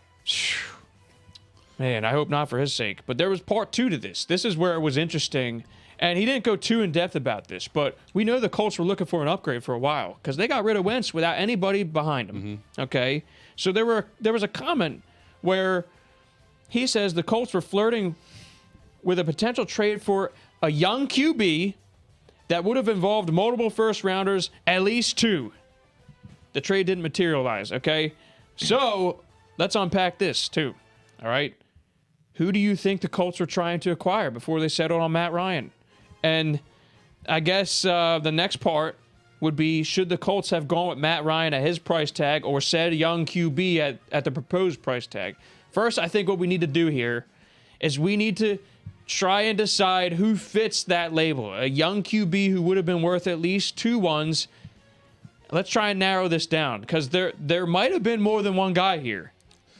Man, I hope not for his sake. But there was part 2 to this. This is where it was interesting. And he didn't go too in depth about this, but we know the Colts were looking for an upgrade for a while because they got rid of Wentz without anybody behind him. Mm-hmm. Okay, so there was a comment where he says the Colts were flirting with a potential trade for a young QB that would have involved multiple first rounders, at least 2. The trade didn't materialize, okay? So, let's unpack this, too, all right? Who do you think the Colts were trying to acquire before they settled on Matt Ryan? And I guess the next part would be, should the Colts have gone with Matt Ryan at his price tag or said young QB at the proposed price tag? First, I think what we need to do here is we need to try and decide who fits that label. A young QB who would have been worth at least 2 ones. Let's try and narrow this down because there might have been more than one guy here.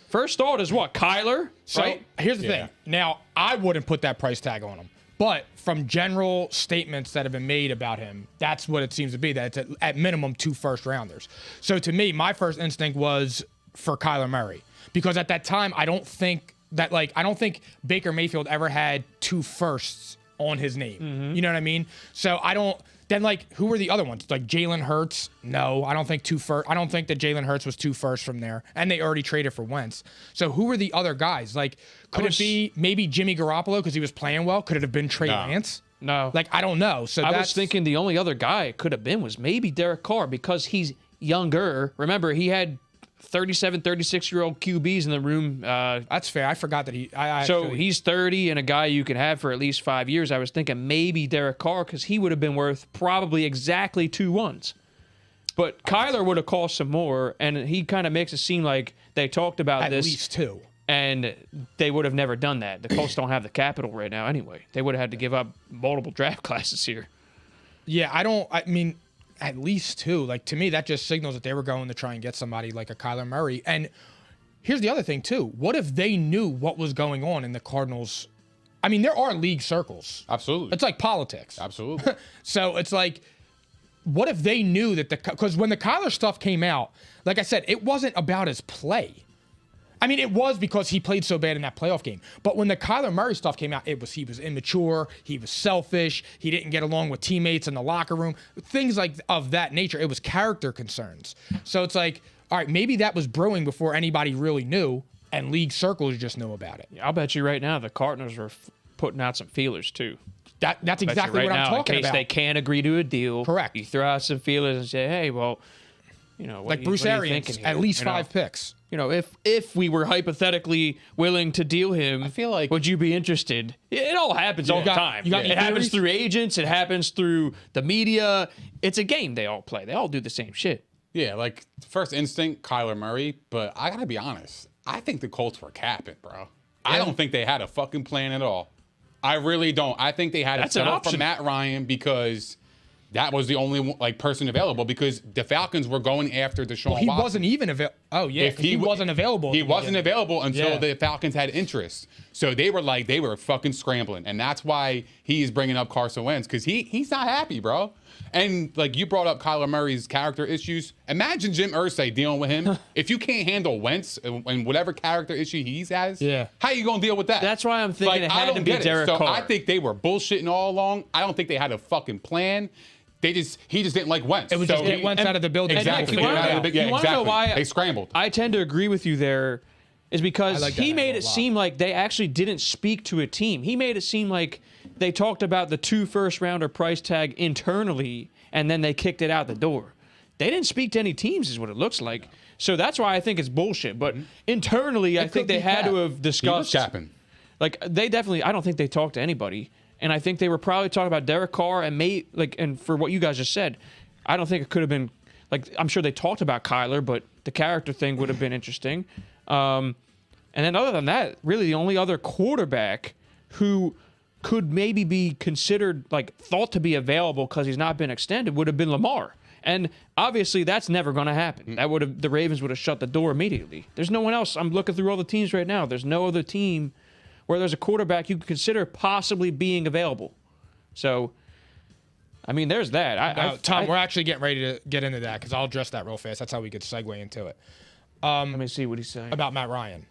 First thought is what? Kyler? So right? here's the thing. Now, I wouldn't put that price tag on him. But from general statements that have been made about him, that's what it seems to be, that it's at minimum 2 first rounders. So to me, my first instinct was for Kyler Murray. Because at that time, I don't think Baker Mayfield ever had 2 firsts on his name. Mm-hmm. You know what I mean? So then, who were the other ones? Like Jalen Hurts? No, I don't think 2 first. I don't think that Jalen Hurts was 2 firsts from there, and they already traded for Wentz. So who were the other guys? Could it be maybe Jimmy Garoppolo because he was playing well? Could it have been Trey Lance? No. I don't know. So I was thinking the only other guy it could have been was maybe Derek Carr because he's younger. Remember, he had 37, 36-year-old QBs in the room. That's fair. I forgot that he's 30 and a guy you can have for at least 5 years. I was thinking maybe Derek Carr because he would have been worth probably exactly 2 ones. But Kyler would have cost some more, and he kind of makes it seem like they talked about this. At least 2. And they would have never done that. The Colts don't have the capital right now anyway. They would have had to give up multiple draft classes here. Yeah, at least 2. To me, that just signals that they were going to try and get somebody like a Kyler Murray. And here's the other thing, too. What if they knew what was going on in the Cardinals? I mean, there are league circles. Absolutely. It's like politics. Absolutely. So it's like, what if they knew that because when the Kyler stuff came out, like I said, it wasn't about his play. I mean, it was because he played so bad in that playoff game. But when the Kyler Murray stuff came out, he was immature, he was selfish, he didn't get along with teammates in the locker room, things of that nature. It was character concerns. So it's like, all right, maybe that was brewing before anybody really knew. and league circles just know about it. I'll bet you right now the Cardinals are putting out some feelers too. That's exactly right what now, I'm talking in case about. they can't agree to a deal. Correct. You throw out some feelers and say, hey, well, you know, Like Bruce Arians, at least 5 picks. You know, if we were hypothetically willing to deal him, I feel like- would you be interested? It all happens all the time. you got any It happens theories? through agents. It happens through the media. It's a game they all play. They all do the same shit. Yeah, like first instinct, Kyler Murray. But I gotta be honest, I think the Colts were capping, bro. I don't think they had a fucking plan at all. I really don't. I think they had to That's an settle option. for Matt Ryan because that was the only person available. Because the Falcons were going after Deshaun He Watson. wasn't even available. Oh, yeah. If He wasn't available. at He the wasn't beginning. available until Yeah. the Falcons had interest. So they were fucking scrambling. And that's why he's bringing up Carson Wentz, because he's not happy, bro. And like you brought up Kyler Murray's character issues. Imagine Jim Irsay dealing with him. If you can't handle Wentz and whatever character issue he has, Yeah. how you gonna deal with that? That's why I'm thinking it I had to don't be get it. Derek So Carr. I think they were bullshitting all along. I don't think they had a fucking plan. He just didn't like Wentz. It was just get Wentz out of the building. Exactly. You wanna Get him out know- of the big- you yeah, wanna know exactly. why They scrambled. I tend to agree with you there is because I like that he made angle it a lot. seem like they actually didn't speak to a team. He made it seem like they talked about the 2 first-rounder price tag internally, and then they kicked it out the door. They didn't speak to any teams is what it looks like. So that's why I think it's bullshit. But internally, I think could they be had cap. to have He was discussed. capping. Like they definitely, I don't think they talked to anybody, and I think they were probably talking about Derek Carr and for what you guys just said, I don't think it could have been like I'm sure they talked about Kyler, but the character thing would have been interesting. And then other than that, really the only other quarterback who could maybe be considered like thought to be available because he's not been extended would have been Lamar. And obviously that's never going to happen. That would have the Ravens would have shut the door immediately. There's no one else. I'm looking through all the teams right now. There's no other team where there's a quarterback you could consider possibly being available. So, I mean, there's that. Tom, we're actually getting ready to get into that because I'll address that real fast. That's how we could segue into it. let me see what he's saying. About Matt Ryan.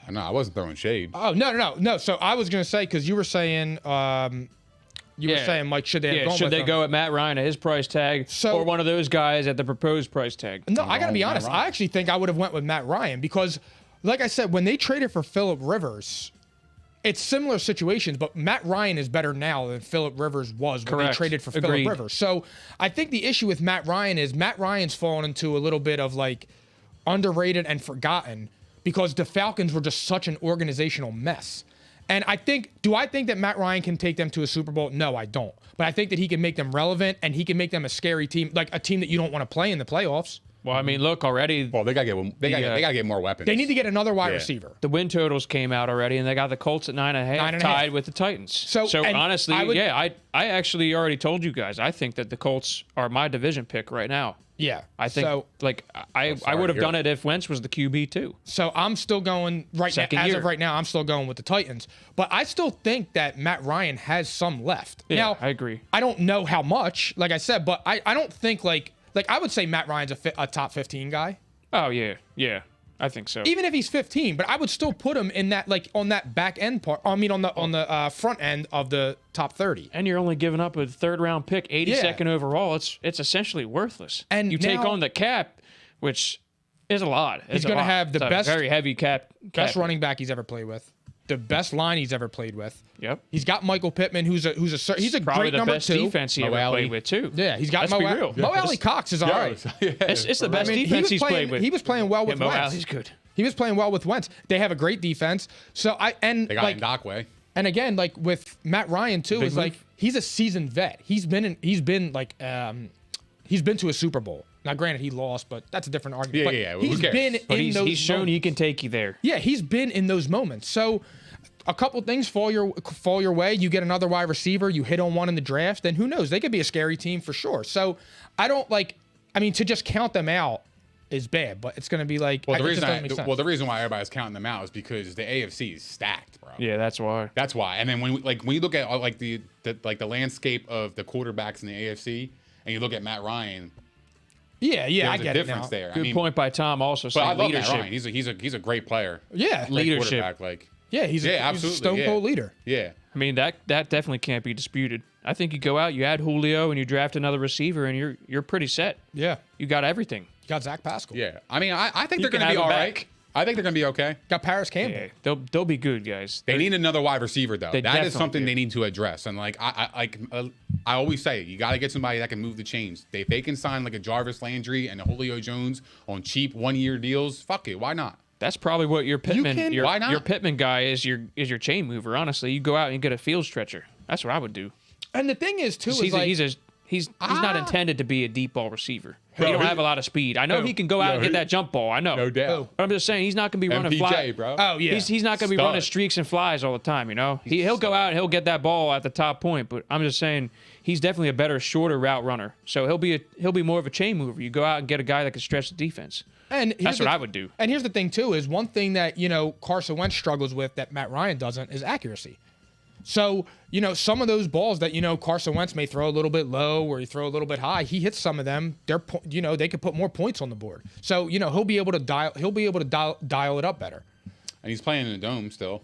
No, I wasn't throwing shade. Oh, no. So I was going to say, because you were saying, Mike, should they have gone should with they him? go at Matt Ryan at his price tag or one of those guys at the proposed price tag? No, I got to be Matt honest. Ryan. I actually think I would have went with Matt Ryan because, like I said, when they traded for Phillip Rivers, it's similar situations, but Matt Ryan is better now than Phillip Rivers was when they Correct. traded for Agreed. Phillip Rivers. So I think the issue with Matt Ryan is Matt Ryan's fallen into a little bit of like underrated and forgotten because the Falcons were just such an organizational mess. And I think that Matt Ryan can take them to a Super Bowl? No, I don't. But I think that he can make them relevant and he can make them a scary team, like a team that you don't want to play in the playoffs. Well, I mean, look already. Well, they gotta get more weapons. They need to get another wide Yeah. receiver. The win totals came out already, and they got the Colts at 9.5, 9.5. tied with the Titans. So, and honestly, I would- I actually already told you guys. I think that the Colts are my division pick right now. Yeah. I think, I sorry would to have hear done that. it if Wentz was the QB too. So I'm still going right now. Second As year. of right now, I'm still going with the Titans. But I still think that Matt Ryan has some left. Yeah, now, I agree. I don't know how much, like I said, but I don't think like I would say Matt Ryan's a top 15 guy. Oh yeah, I think so. Even if he's 15, but I would still put him in that on that back end part. I mean on the front end of the top 30. And you're only giving up a 3rd round pick, 82nd overall. It's essentially worthless. And you take now- on the cap, which is a lot. He's gonna have the It's a best- very heavy cap. Best running back he's ever played with. The best line he's ever played with. Yep. He's got Michael Pittman, who's a Probably great the number best 2. defense he Mo ever Alley. played with too. Yeah, he's got Let's be real. Mo Alley Cox is all right. It's the best I mean, defense he's played with. He was playing well with Mo Wentz. Alley's good. He was playing well with Wentz. They have a great defense. So They got Ndakwe. and again, like with Matt Ryan too, Big is move. like he's a seasoned vet. He's been to a Super Bowl. Now, granted, he lost, but that's a different argument. Yeah, But yeah, who he's cares? been But in he's those shown moments. he can take you there. Yeah, he's been in those moments. So a couple things fall your way. You get another wide receiver. You hit on one in the draft. Then who knows? They could be a scary team for sure. So I don't like. I mean, to just count them out is bad, but it's going to be like. Well, it just doesn't make sense. the reason why everybody's counting them out is because the AFC is stacked, bro. Yeah, that's why. That's why. And then when you look at like the landscape of the quarterbacks in the AFC, and you look at Matt Ryan, yeah, I there's get a it now. difference there. Good point by Tom. Also, But I saying love leadership. Matt Ryan. He's a great player. Yeah, Great Leadership. quarterback, like yeah, he's a absolutely, stone yeah. cold leader. Yeah. I mean that definitely can't be disputed. I think you go out, you add Julio, and you draft another receiver, and you're pretty set. Yeah, You got everything. you got Zach Pascal. Yeah. I mean, I think You they're can going to be have all him right. back. I think they're going to be okay. Got Paris Campbell. Yeah, they'll be good, guys. They need another wide receiver, though. That is definitely something do. they need to address. And I always say, you got to get somebody that can move the chains. If they can sign like a Jarvis Landry and a Julio Jones on cheap 1-year deals, fuck it, why not? That's probably what your Pittman, why not? your Pittman guy is your chain mover. Honestly, you go out and get a field stretcher. That's what I would do. And the thing is, too, He's not intended to be a deep ball receiver. He Bro, don't have a lot of speed. I know he can go out and get that jump ball. I know. No doubt. But I'm just saying he's not going to be running MPJ, fly. bro. Oh, yeah. He's not going to be Stud. running streaks and flies all the time, you know? He'll go out and he'll get that ball at the top point, but I'm just saying he's definitely a better, shorter route runner. So he'll be more of a chain mover. You go out and get a guy that can stretch the defense. And That's what I would do. And here's the thing, too, is one thing that, Carson Wentz struggles with that Matt Ryan doesn't is accuracy. So, some of those balls that, Carson Wentz may throw a little bit low or he throw a little bit high, he hits some of them. They could put more points on the board. So, he'll be able to dial it up better. And he's playing in the dome still.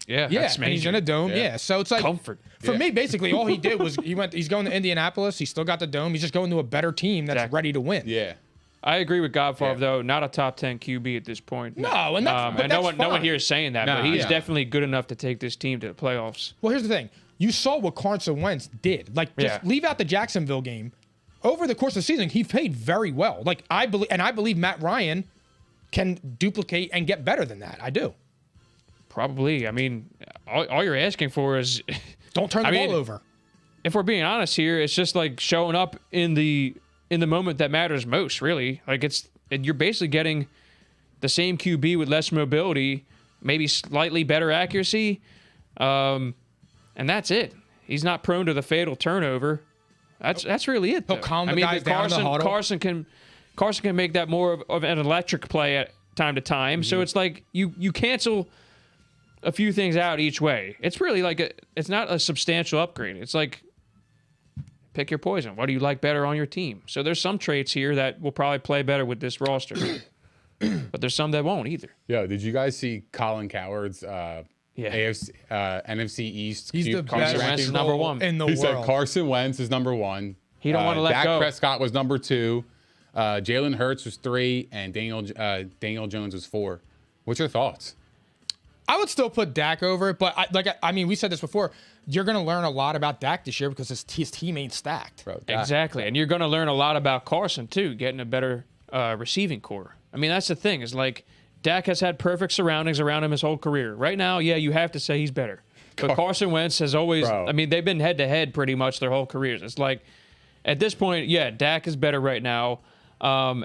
Yeah, Yeah, that's and he's major. in a dome. Yeah. Yeah. So it's like Comfort. For Yeah. me, basically, all he did was he's going to Indianapolis. He's still got the dome. He's just going to a better team that's Exactly. ready to win. Yeah. I agree with Godfather, Yeah. though. Not a top 10 QB at this point. No, and that's, but and that's no one fine. here is saying that, Nah, but he's yeah. definitely good enough to take this team to the playoffs. Well, here's the thing. You saw what Carson Wentz did. Like, just Yeah. leave out the Jacksonville game. Over the course of the season, he played very well. Like, I believe Matt Ryan can duplicate and get better than that. I do. Probably. I mean, all you're asking for is, Don't turn the ball over. if we're being honest here, it's just like showing up in the moment that matters most, really. Like you're basically getting the same QB with less mobility, maybe slightly better accuracy, and that's it. He's not prone to the fatal turnover. That's really it. He'll though. calm the guys down in the huddle. Carson can make that more of an electric play at time to time. So it's like you cancel a few things out each way. It's really like it's not a substantial upgrade. It's like pick your poison. What do you like better on your team? So there's some traits here that will probably play better with this roster, but there's some that won't either. Yo, did you guys see Colin Coward's NFC East? He's the Carson best Wentz is number one. in the He world. said Carson Wentz is number one. He don't wanna let Dak go. Prescott was number 2. Jalen Hurts was 3, and Daniel Jones was 4. What's your thoughts? I would still put Dak over it, but I mean, we said this before. You're going to learn a lot about Dak this year because his team ain't stacked. Bro, Dak- Exactly. And you're going to learn a lot about Carson, too, getting a better receiving core. I mean, that's the thing. Is like Dak has had perfect surroundings around him his whole career. Right now, yeah, you have to say he's better. But Carson Wentz has always, Bro. I mean, they've been head-to-head pretty much their whole careers. It's like, at this point, yeah, Dak is better right now.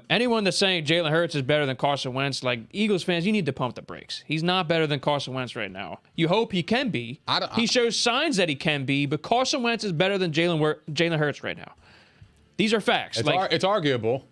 Anyone that's saying Jalen Hurts is better than Carson Wentz, like Eagles fans, you need to pump the brakes. He's not better than Carson Wentz right now. You hope he can be. He shows signs that he can be, but Carson Wentz is better than Jalen Hurts right now. These are facts. It's arguable.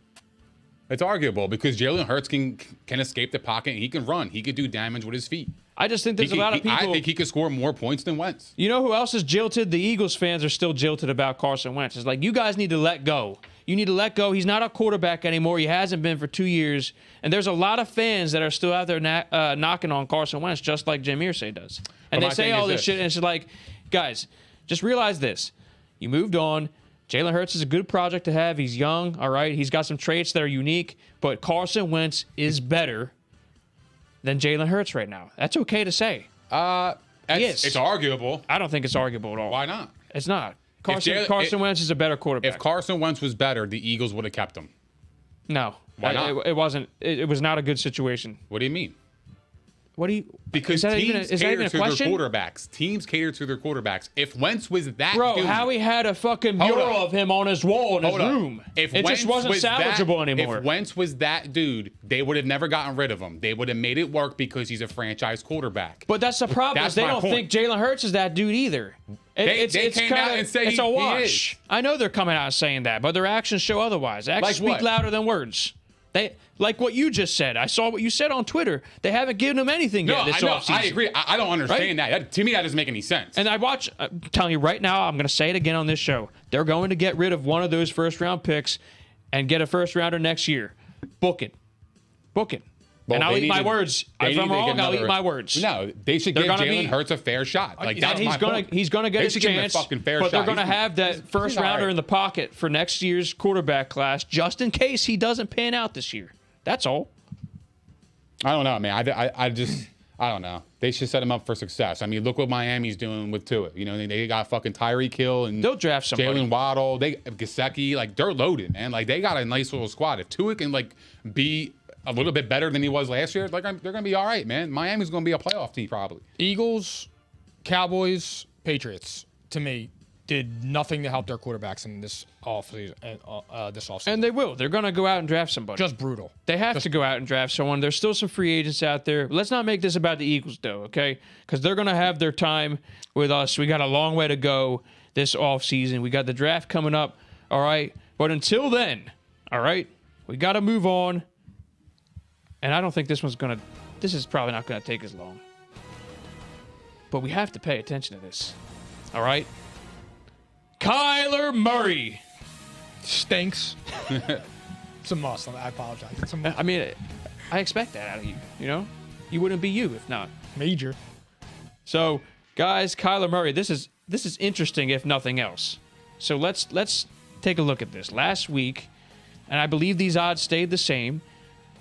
It's arguable because Jalen Hurts can escape the pocket and he can run. He could do damage with his feet. I just think there's a lot of people. I think he could score more points than Wentz. You know who else is jilted? The Eagles fans are still jilted about Carson Wentz. It's like, you guys need to let go. You need to let go. He's not a quarterback anymore. He hasn't been for 2 years. And there's a lot of fans that are still out there knocking on Carson Wentz, just like Jim Irsay does. And But they say all this shit, and it's like, guys, just realize this. You moved on. Jalen Hurts is a good project to have. He's young, all right? He's got some traits that are unique. But Carson Wentz is better than Jalen Hurts right now. That's okay to say. It's arguable. I don't think it's arguable at all. Why not? It's not. Carson Wentz is a better quarterback. If Carson Wentz was better, the Eagles would have kept him. No. Why not? It wasn't. It was not a good situation. What do you mean? What do you? Because is that teams even cater a to their question? quarterbacks. Teams cater to their quarterbacks. If Wentz was that Bro, dude, Howie had a fucking mural of him on his wall in his room. If it Wentz just wasn't was salvageable that, anymore. If Wentz was that dude, they would have never gotten rid of him. They would have made it work because he's a franchise quarterback. But that's the problem. That's Is they my don't point. think Jalen Hurts is that dude either. They came out and said it's a he wash. is. I know they're coming out and saying that, but their actions show otherwise. Actions Like speak what? louder than words. They like what you just said. I saw what you said on Twitter. They haven't given him anything yet this offseason. I agree. I don't understand that. To me, that doesn't make any sense. And I'm telling you right now, I'm going to say it again on this show. They're going to get rid of one of those first-round picks and get a first-rounder next year. Book it. Book it. Well, and I'll they eat my need to- words. they If need I'm to get wrong, I'll another- eat my words. No, they should They're give gonna Jalen be- Hurts a fair shot. Like And that's he's my gonna point. he's gonna get They his should give him a chance, fucking fair but they're shot. gonna He's- have that first all rounder right. in the pocket for next year's quarterback class, just in case he doesn't pan out this year. That's all. I don't know, man. I just I don't know. They should set him up for success. I mean, look what Miami's doing with Tua. You know, they got fucking Tyreek Hill and They'll draft somebody. Jalen Waddle, Gesicki, like they're loaded, man. Like they got a nice little squad. If Tua can like be a little bit better than he was last year, like they're gonna be all right, man. Miami's gonna be a playoff team probably. Eagles, Cowboys, Patriots, to me, did nothing to help their quarterbacks in this offseason. And they will. They're going to go out and draft somebody. Just brutal. They have to go out and draft someone. There's still some free agents out there. Let's not make this about the Eagles, though, okay? Because they're going to have their time with us. We got a long way to go this offseason. We got the draft coming up, all right? But until then, all right, we got to move on. And I don't think this is probably not going to take as long. But we have to pay attention to this, all right? Kyler Murray stinks. It's a must. I apologize. It's a must. I mean, I expect that out of you, you know? You wouldn't be you if not. Major. So, guys, Kyler Murray, this is interesting if nothing else. So let's take a look at this. Last week, and I believe these odds stayed the same,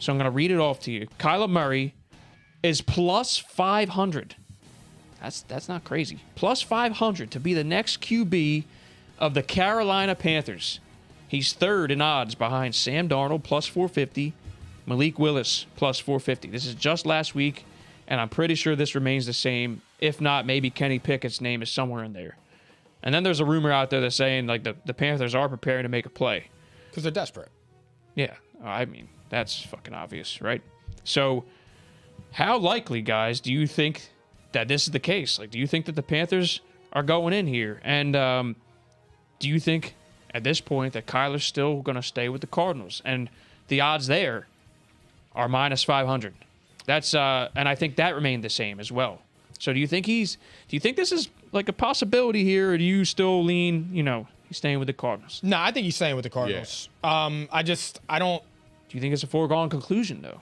so I'm going to read it off to you. Kyler Murray is plus 500. That's not crazy. Plus 500 to be the next QB of the Carolina Panthers. He's third in odds behind Sam Darnold, plus 450, Malik Willis, plus 450. This is just last week, and I'm pretty sure this remains the same. If not, maybe Kenny Pickett's name is somewhere in there. And then there's a rumor out there that's saying like the Panthers are preparing to make a play. Because they're desperate. Yeah, I mean, that's fucking obvious, right? So how likely, guys, do you think that this is the case? Like, do you think that the Panthers are going in here? And do you think at this point that Kyler's still going to stay with the Cardinals? And the odds there are minus 500. That's and I think that remained the same as well. So do you think this is like a possibility here, or do you still lean, he's staying with the Cardinals? No, I think he's staying with the Cardinals. Yeah. I don't. Do you think it's a foregone conclusion though?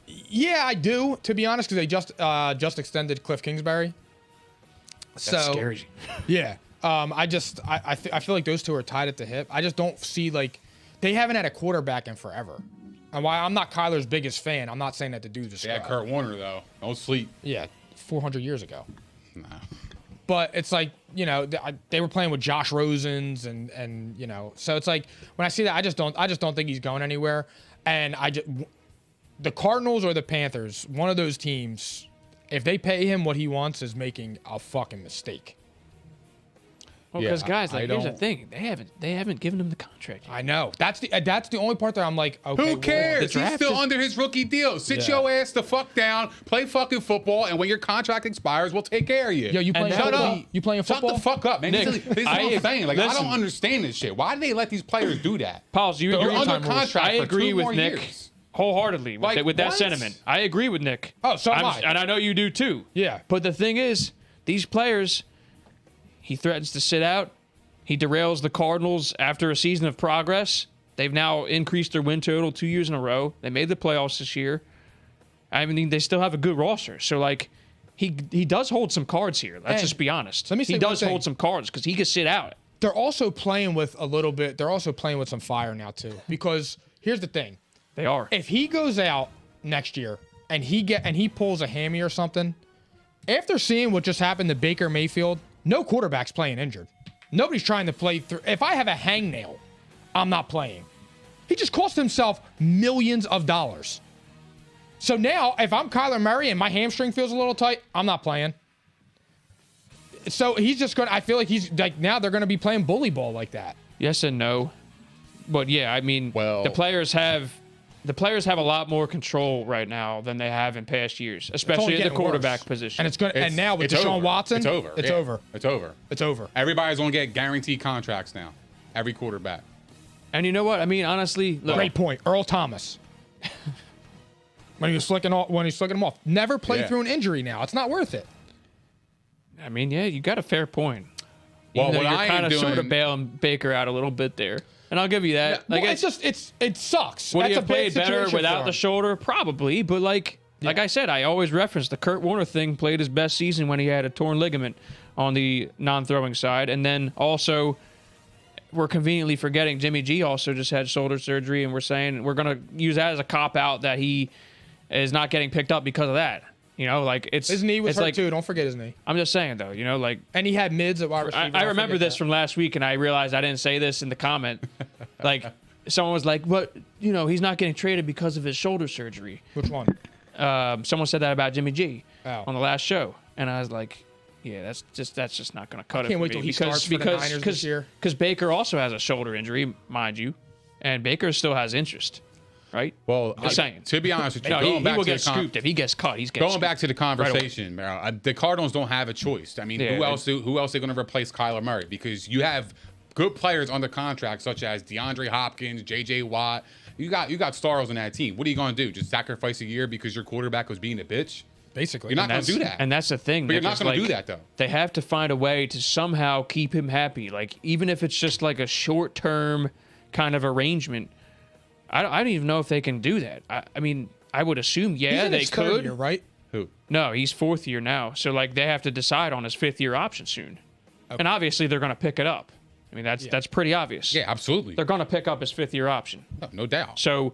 Yeah, I do, to be honest, because they just extended Cliff Kingsbury. That's scary. Yeah. I feel like those two are tied at the hip. I just don't see, like, they haven't had a quarterback in forever. And while I'm not Kyler's biggest fan, I'm not saying that the dude's a scrub. They had Kurt Warner, though. Don't sleep. Yeah, 400 years ago. No. But it's like, they were playing with Josh Rosen's and so it's like when I see that, I just don't think he's going anywhere. And the Cardinals or the Panthers, one of those teams, if they pay him what he wants, is making a fucking mistake. Well, because guys, here's the thing: they haven't given him the contract yet. I know. That's the only part that I'm like, okay. Who cares? He's still under his rookie deal. Sit your ass the fuck down, play fucking football, and when your contract expires, we'll take care of you. Yo, you playing football? You playing football? Shut the fuck up, man. Nick, this is what I'm saying. Like, I don't understand this shit. Why do they let these players do that? Pauls, you're under contract. I agree for 2 with more Nick years. wholeheartedly with that sentiment. I agree with Nick. Oh, so am I. And I know you do too. Yeah. But the thing is, these players, he threatens to sit out. He derails the Cardinals after a season of progress. They've now increased their win total 2 years in a row. They made the playoffs this year. I mean, they still have a good roster. So, like, he does hold some cards here. Let's just be honest. Let me say he does hold some cards because he can sit out. They're also playing with some fire now, too. Because here's the thing. They are. If he goes out next year and he pulls a hammy or something, after seeing what just happened to Baker Mayfield, no quarterback's playing injured. Nobody's trying to play through. If I have a hangnail, I'm not playing. He just cost himself millions of dollars. So now, if I'm Kyler Murray and my hamstring feels a little tight, I'm not playing. So he's just going to, I feel like he's like, now they're going to be playing bully ball like that. Yes and no. But yeah, I mean, the players have a lot more control right now than they have in past years, especially at the quarterback position. And now with Deshaun Watson, it's over. It's over. It's over. It's over. Everybody's gonna get guaranteed contracts now. Every quarterback. And you know what? I mean, honestly, look, great point. Earl Thomas. when he's flicking him off, never played through an injury. Now it's not worth it. I mean, yeah, you got a fair point. Well, Even what though you're I kind am of doing, sort of bailing Baker out a little bit there. And I'll give you that. Yeah, well, it sucks. Would That's he have played better without the the shoulder? Probably, but like I said, I always reference the Kurt Warner thing. Played his best season when he had a torn ligament on the non-throwing side, and then also we're conveniently forgetting Jimmy G also just had shoulder surgery, and we're saying we're gonna use that as a cop out that he is not getting picked up because of that. You know, like his knee was hurt too. Don't forget his knee. I'm just saying though, you know, like, and he had mids at wide receiver. I remember this from last week, and I realized I didn't say this in the comment. Like, someone was like, "What? You know, he's not getting traded because of his shoulder surgery." Which one? Someone said that about Jimmy G on the last show, and I was like, "Yeah, that's just not going to cut it." Can't wait till he starts for the Niners this year. Because Baker also has a shoulder injury, mind you, and Baker still has interest. Right. Well, just saying. To be honest with you, he will get scooped if he gets cut. He's getting going back to the conversation. The Cardinals don't have a choice. I mean, who else are going to replace Kyler Murray? Because you have good players under contract, such as DeAndre Hopkins, J.J. Watt. You got stars on that team. What are you going to do? Just sacrifice a year because your quarterback was being a bitch? Basically, you're not going to do that. And that's the thing. But you're not going to do that though. They have to find a way to somehow keep him happy. Like, even if it's just like a short-term kind of arrangement. I don't even know if they can do that. I mean, I would assume, they could. Third year, right? Who? No, he's 4th year now. So, like, they have to decide on his 5th year option soon. Okay. And obviously, they're going to pick it up. I mean, that's pretty obvious. Yeah, absolutely. They're going to pick up his 5th year option. No doubt. So,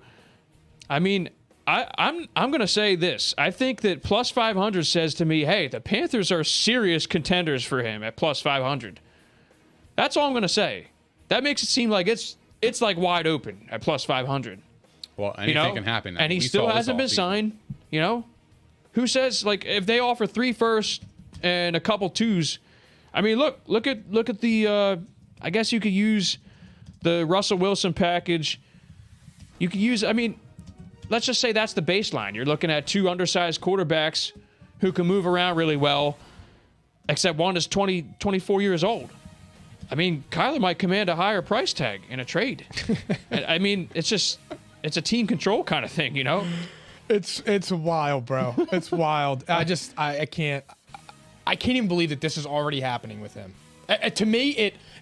I mean, I'm going to say this. I think that plus 500 says to me, hey, the Panthers are serious contenders for him at plus 500. That's all I'm going to say. That makes it seem like it's like wide open at plus 500. Well, anything can happen. And he still hasn't been signed. You know, who says, like, if they offer 3 firsts and a couple 2s? I mean, look at the. I guess you could use the Russell Wilson package. You could use. I mean, let's just say that's the baseline. You're looking at 2 undersized quarterbacks who can move around really well, except one is 24 years old. I mean, Kyler might command a higher price tag in a trade. I mean, it's a team control kind of thing, you know? It's wild, bro. It's wild. I can't even believe that this is already happening with him. To me,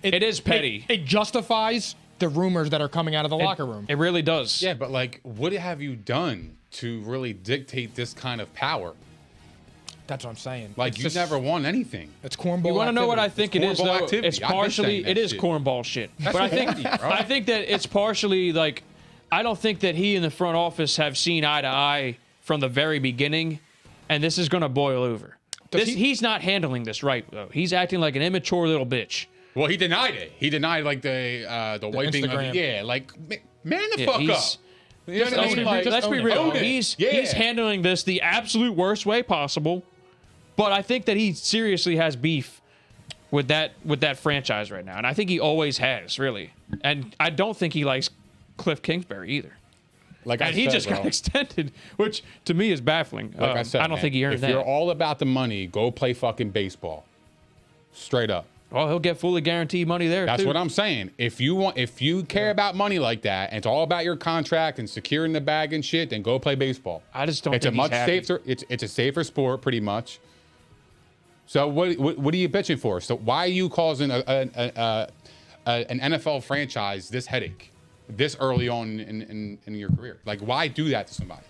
it is petty. It justifies the rumors that are coming out of the locker room. It really does. Yeah, but like, what have you done to really dictate this kind of power? That's what I'm saying. Like, you've never won anything. It's cornball. You want to know what I think it is, though? Activity. It's partially, it is cornball shit. But I think that it's partially, like, I don't think that he and the front office have seen eye to eye from the very beginning, and this is going to boil over. He's not handling this right, though. He's acting like an immature little bitch. Well, he denied it. He denied, like, the wiping of, yeah, like, man the fuck up. You know what I mean? Like, let's be real. He's handling this the absolute worst way possible. But I think that he seriously has beef with that franchise right now. And I think he always has, really. And I don't think he likes Cliff Kingsbury either. He just got extended, which to me is baffling. Like I said, I don't think he earned that. If you're all about the money, go play fucking baseball. Straight up. Well, he'll get fully guaranteed money there. That's what I'm saying. If you care about money like that, and it's all about your contract and securing the bag and shit, then go play baseball. I just don't. It's a much safer. It's a safer sport, pretty much. So what are you bitching for? So why are you causing an NFL franchise this headache this early on in your career? Like, why do that to somebody?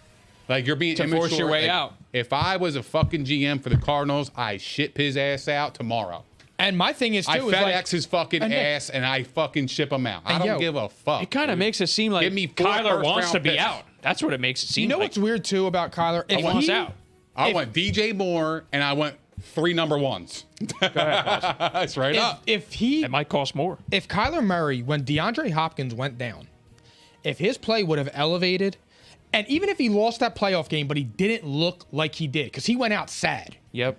Like, you're being immature. Force your way out. If I was a fucking GM for the Cardinals, I ship his ass out tomorrow. And my thing is, too, I FedEx his fucking ass and I fucking ship him out. I don't give a fuck. It kind of makes it seem like Kyler wants to be out. That's what it makes it seem like. You know what's weird, too, about Kyler? He wants out. I went DJ Moore and I went 3 number 1s. Go ahead, boss. That's right up. It might cost more. If Kyler Murray, when DeAndre Hopkins went down, if his play would have elevated, and even if he lost that playoff game, but he didn't look like he did, because he went out sad. Yep.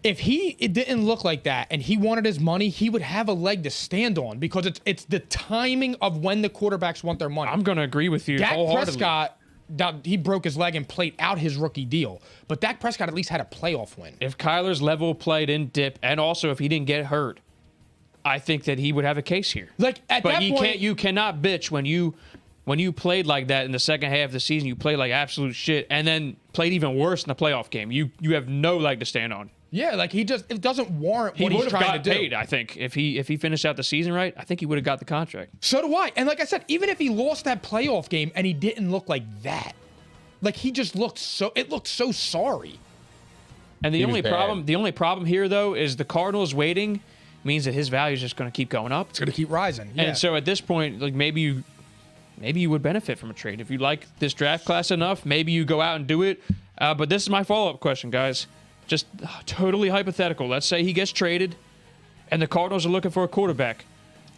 If it didn't look like that and he wanted his money, he would have a leg to stand on, because it's the timing of when the quarterbacks want their money. I'm going to agree with you wholeheartedly. Dak Prescott, he broke his leg and played out his rookie deal, but Dak Prescott at least had a playoff win. If Kyler's level played in dip, and also if he didn't get hurt, I think that he would have a case here. Like, at that point, you cannot bitch when you played like that in the second half of the season. You played like absolute shit, and then played even worse in the playoff game. You have no leg to stand on. Yeah, like it doesn't warrant what he's trying to do. Paid, I think. If he finished out the season right, I think he would have got the contract. So do I. And like I said, even if he lost that playoff game and he didn't look like that, like he just looked so sorry. And the only problem here though is the Cardinals waiting means that his value is just going to keep going up. It's going to keep rising. Yeah. And so at this point, like maybe maybe you would benefit from a trade. If you like this draft class enough, maybe you go out and do it. But this is my follow-up question, guys. Just totally hypothetical. Let's say he gets traded, and the Cardinals are looking for a quarterback.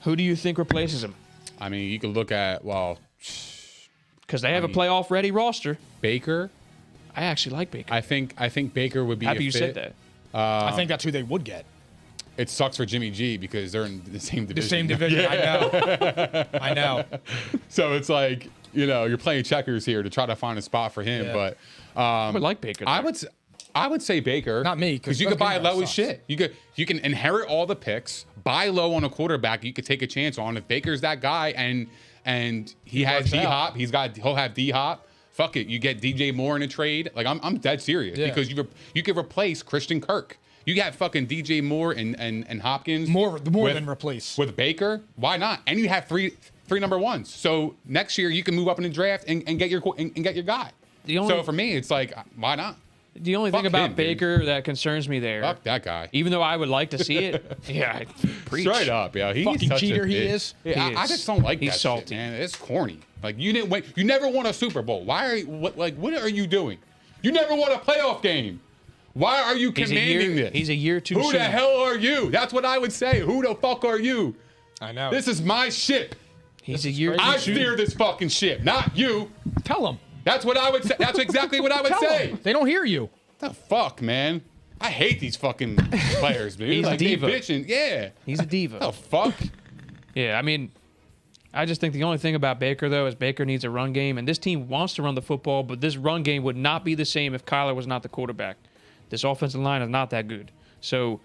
Who do you think replaces him? I mean, you could look at, because they have a playoff-ready roster. Baker. I actually like Baker. I think Baker would be Happy a you fit. said that. I think that's who they would get. It sucks for Jimmy G because they're in the same division. The same division. Yeah. I know. So it's like, you're playing checkers here to try to find a spot for him. Yeah. But I would like Baker. I would say Baker. Not me, because you could buy low as sucks. shit. You can inherit all the picks, buy low on a quarterback you could take a chance on. If Baker's that guy and he has works D-Hop, out. he'll have D-Hop. Fuck it, you get DJ Moore in a trade. Like I'm dead serious because you could replace Christian Kirk. You got fucking DJ Moore and Hopkins. More than replace. With Baker, why not? And you have three number ones. So next year you can move up in the draft and get your guy. So for me, it's like, why not? The only thing Fuck about him, Baker dude. that concerns me there, Fuck that guy. even though I would like to see it, yeah, preach. Straight up, yeah. He's Fucking such cheater a he bitch. is. Yeah, He I is. just don't like He's that salty. shit, man. It's corny. Like you didn't win. You never won a Super Bowl. Why are you? What are you doing? You never won a playoff game. Why are you commanding this? He's a year too Who soon. the hell are you? That's what I would say. Who the fuck are you? I know. This is my ship. He's a year I too soon. steer this fucking ship, not you. Tell them. That's what I would say. That's exactly what I would Tell say. them. They don't hear you. The fuck, man. I hate these fucking players, dude. He's a like diva. they bitching. Yeah. He's a diva. The fuck. Yeah, I mean, I just think the only thing about Baker, though, is Baker needs a run game, and this team wants to run the football, but this run game would not be the same if Kyler was not the quarterback. This offensive line is not that good. So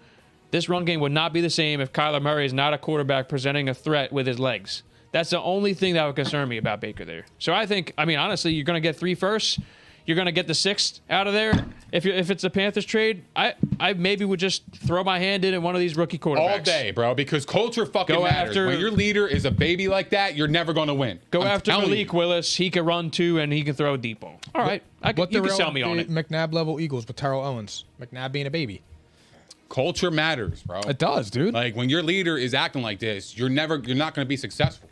this run game would not be the same if Kyler Murray is not a quarterback presenting a threat with his legs. That's the only thing that would concern me about Baker there. So I think, honestly, you're going to get 3 firsts. You're going to get the 6th out of there. If it's a Panthers trade, I maybe would just throw my hand in at one of these rookie quarterbacks. All day, bro, because culture fucking Go matters. after- When your leader is a baby like that, you're never going to win. Go I'm after telling Malik you. Willis. He can run too, and he can throw a deep ball. All right. You can sell me on it. McNabb level Eagles with Terrell Owens. McNabb being a baby. Culture matters, bro. It does, dude. Like when your leader is acting like this, you're not going to be successful.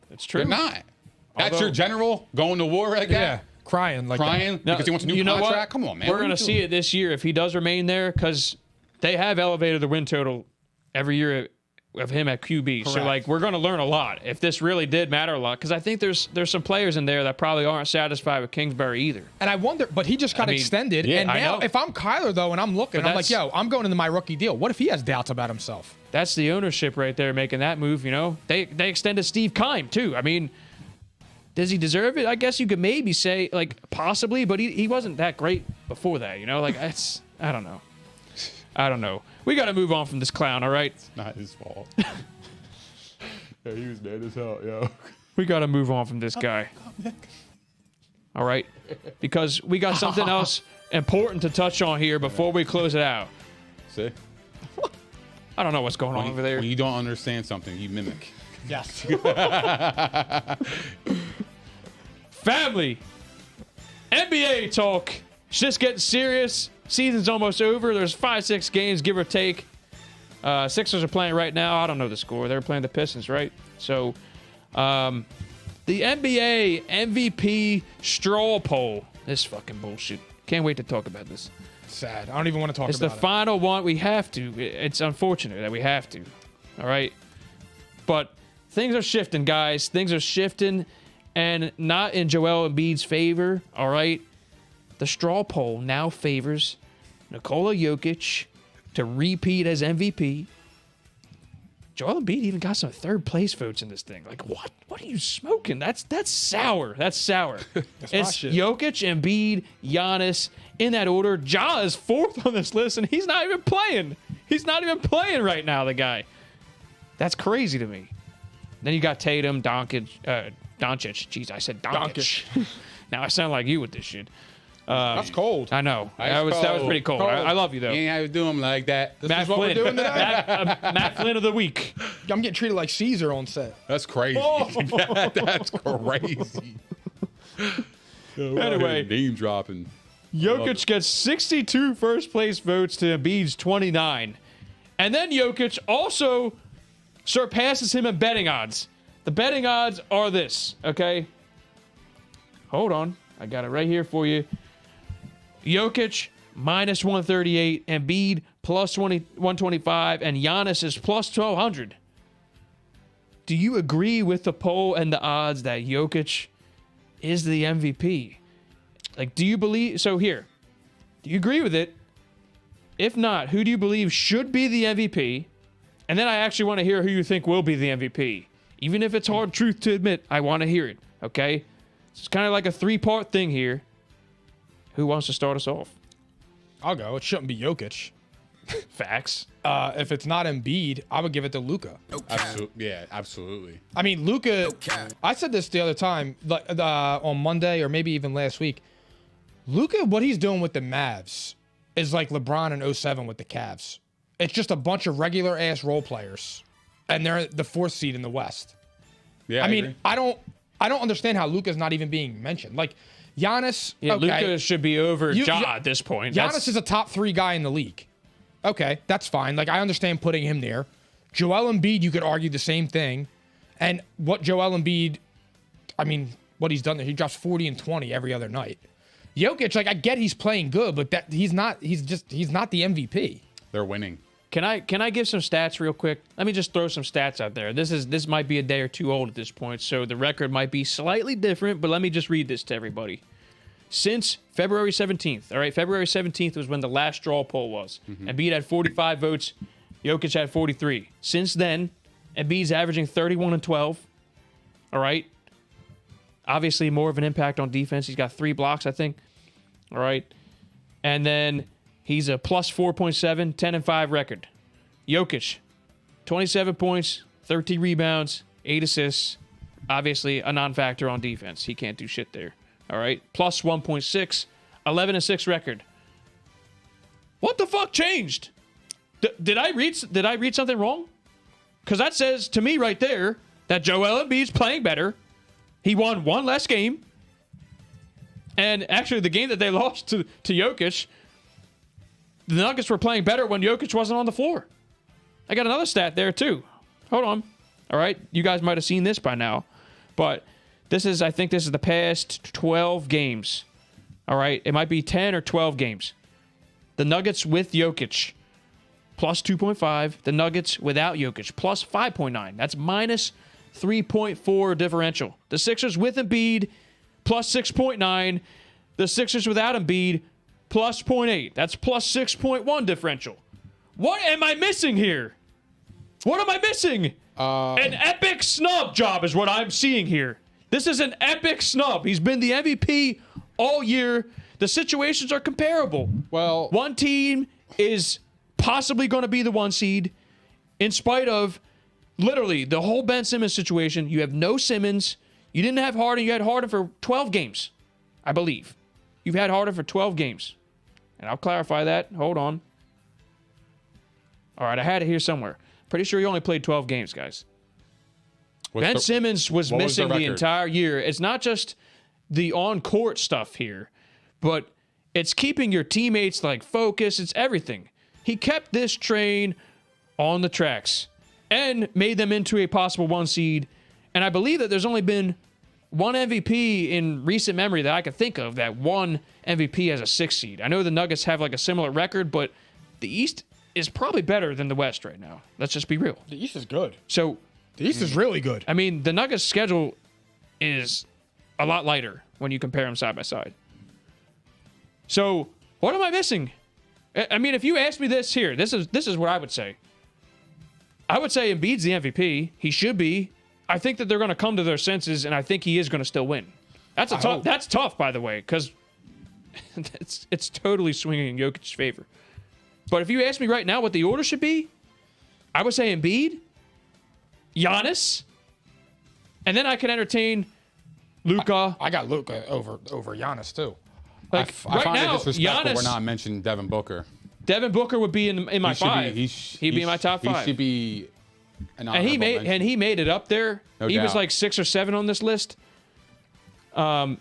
It's true. You're not. That's Although- your general going to war like yeah. that? Crying like Crying that. because he wants a new you know contract? what? Come on, man. We're What are going you to see doing? it this year if he does remain there because they have elevated the win total every year of him at QB. So, Correct. we're going to learn a lot if this really did matter a lot because I think there's some players in there that probably aren't satisfied with Kingsbury either. And I wonder, but he just got extended. yeah, and I now, know. if I'm Kyler, though, and I'm looking, But I'm like, that's- yo, I'm going into my rookie deal. What if he has doubts about himself? That's the ownership right there making that move, They extended Steve Keim, too. Does he deserve it? I guess you could maybe say, possibly, but he wasn't that great before that, I don't know. I don't know. We got to move on from this clown, all right? Not his fault. Yeah, he was mad as hell, yo. We got to move on from this guy. All right? Because we got something else important to touch on here before we close it out. See? I don't know what's going on over there. When you don't understand something, you mimic. Yes. Family. NBA talk. It's just getting serious. Season's almost over. There's 5-6 games, give or take. Sixers are playing right now. I don't know the score. They're playing the Pistons, right? So, the NBA MVP straw poll. This fucking bullshit. Can't wait to talk about this. Sad. I don't even want to talk It's the about it. final one. We have to. It's unfortunate that we have to. All right. But things are shifting, guys. Things are shifting, and not in Joel Embiid's favor. All right. The straw poll now favors Nikola Jokic to repeat as MVP. Joel Embiid even got some third place votes in this thing. What? What are you smoking? That's sour. That's sour. It's shit. Jokic, Embiid, Giannis in that order. Ja is 4th on this list, and he's not even playing. He's not even playing right now, the guy. That's crazy to me. Then you got Tatum, Doncic. Jeez, I said Doncic. Now I sound like you with this shit. That's cold. I know. That was cold. pretty cold. Cold. I love you, though. You ain't have to do him like that. Matt is what we're Flynn. doing today? Matt Flynn of the week. I'm getting treated like Caesar on set. That's crazy. That's crazy. Anyway. Name dropping. Jokic gets 62 first place votes to Embiid's 29. And then Jokic also surpasses him in betting odds. The betting odds are this, okay? Hold on. I got it right here for you. Jokic, minus 138. Embiid, plus 125. And Giannis is plus 1,200. Do you agree with the poll and the odds that Jokic is the MVP? Like, do you believe... So here, do you agree with it? If not, who do you believe should be the MVP? And then I actually want to hear who you think will be the MVP. Even if it's hard truth to admit, I want to hear it, okay? It's kind of like a 3-part thing here. Who wants to start us off? I'll go. It shouldn't be Jokic. Facts. If it's not Embiid, I would give it to Luka. Absolutely. Yeah, absolutely. I mean, Luka, I said this the other time, on Monday or maybe even last week. Luka, what he's doing with the Mavs is like LeBron in 07 with the Cavs. It's just a bunch of regular ass role players, and they're the 4th seed in the West. Yeah, I mean, agree. I don't understand how Luka's not even being mentioned. Like Giannis, Yeah, okay, Luka should be over Ja at this point. Giannis is a top 3 guy in the league. Okay, that's fine. Like I understand putting him there. Joel Embiid, you could argue the same thing. And what Joel Embiid, I mean, what he's done there, he drops 40 and 20 every other night. Jokic, like I get he's playing good, but he's not the MVP. They're winning. Can I give some stats real quick? Let me just throw some stats out there. This might be a day or two old at this point, so the record might be slightly different, but let me just read this to everybody. Since February 17th, all right, February 17th was when the last draw poll was. Embiid had 45 votes, Jokic had 43. Since then, Embiid's averaging 31 and 12, all right? Obviously, more of an impact on defense. He's got 3 blocks, I think, all right? And then he's a plus 4.7, 10 and 5 record. Jokic, 27 points, 13 rebounds, 8 assists. Obviously, a non-factor on defense. He can't do shit there. All right, plus 1.6, 11 and 6 record. What the fuck changed? Did I read something wrong? Because that says to me right there that Joel Embiid's playing better. He won 1 less game. And actually, the game that they lost to Jokic, the Nuggets were playing better when Jokic wasn't on the floor. I got another stat there, too. Hold on. All right, you guys might have seen this by now. But I think this is the past 12 games. All right, it might be 10 or 12 games. The Nuggets with Jokic, plus 2.5. The Nuggets without Jokic, plus 5.9. That's minus 3.4 differential. The Sixers with Embiid, plus 6.9. The Sixers without Embiid, plus 0.8. That's plus 6.1 differential. What am I missing here? What am I missing? An epic snub job is what I'm seeing here. This is an epic snub. He's been the MVP all year. The situations are comparable. Well, one team is possibly going to be the 1 seed in spite of literally the whole Ben Simmons situation. You have no Simmons. You didn't have Harden. You had Harden for 12 games, I believe. You've had Harden for 12 games. And I'll clarify that. Hold on. All right, I had it here somewhere. Pretty sure he only played 12 games, guys. Ben Simmons was missing the entire year. It's not just the on-court stuff here, but it's keeping your teammates like focused. It's everything. He kept this train on the tracks and made them into a possible 1 seed. And I believe that there's only been one MVP in recent memory that I could think of that won MVP as a 6 seed. I know the Nuggets have like a similar record, but the East is probably better than the West right now. Let's just be real. The East is good. So the East is really good. I mean, the Nuggets' schedule is a lot lighter when you compare them side by side. So what am I missing? I mean, if you ask me this here, this is what I would say. I would say Embiid's the MVP. He should be. I think that they're going to come to their senses, and I think he is going to still win. That's tough, by the way, because it's totally swinging in Jokic's favor. But if you ask me right now what the order should be, I would say Embiid, Giannis, and then I can entertain Luka. I got Luka over Giannis too. Like, I right find now, it disrespectful Giannis, we're not mentioning Devin Booker. Devin Booker would be in my 5. He'd be in my top 5. He should be an and he made it up there. No he doubt. was like 6 or 7 on this list. And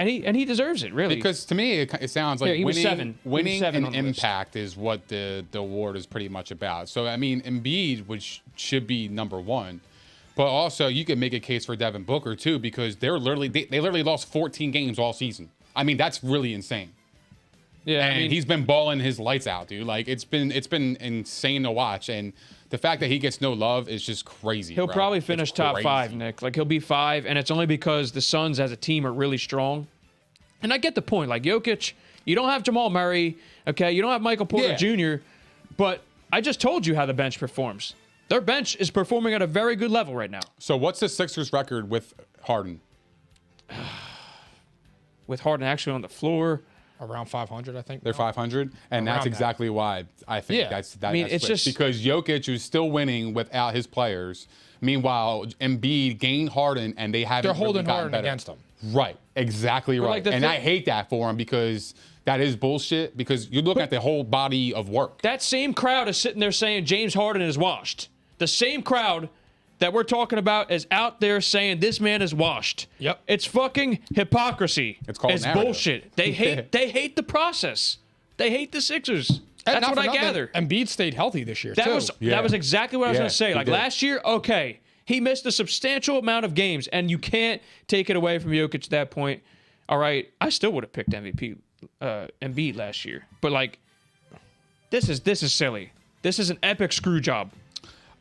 he deserves it, really. Because to me, it sounds like he was 7. winning on and the list. impact is what the award is pretty much about. So, I mean, Embiid, which should be number 1, But also, you can make a case for Devin Booker too, because they literally lost 14 games all season. I mean, that's really insane. Yeah, And he's been balling his lights out, dude. Like it's been insane to watch, and the fact that he gets no love is just crazy. he'll bro. probably It's finish top crazy. 5, Nick. Like he'll be 5, and it's only because the Suns as a team are really strong. And I get the point. Like Jokic, you don't have Jamal Murray, okay? You don't have Michael Porter Jr., but I just told you how the bench performs. Their bench is performing at a very good level right now. So what's the Sixers record with Harden? With Harden actually on the floor. Around 500, I think. They're 500, and that's Around that. exactly why I think that's it's switched. just because Jokic is still winning without his players. Meanwhile, Embiid gained Harden, and they haven't. They're holding really gotten Harden better. against them. Right, exactly right. like, the and thing- I hate that for him because that is bullshit. Because you're looking at the whole body of work. that same crowd is sitting there saying James Harden is washed. The same crowd that we're talking about is out there saying this man is washed. Yep. It's fucking hypocrisy. It's called narrative. bullshit. They hate the process. They hate the Sixers. And That's not what for I nothing, gather. Embiid stayed healthy this year, That too. was exactly what I was Yeah, going to say. he Like did. last year, okay, he missed a substantial amount of games, and you can't take it away from Jokic at that point. All right, I still would have picked MVP Embiid last year, but like, this is silly. This is an epic screw job.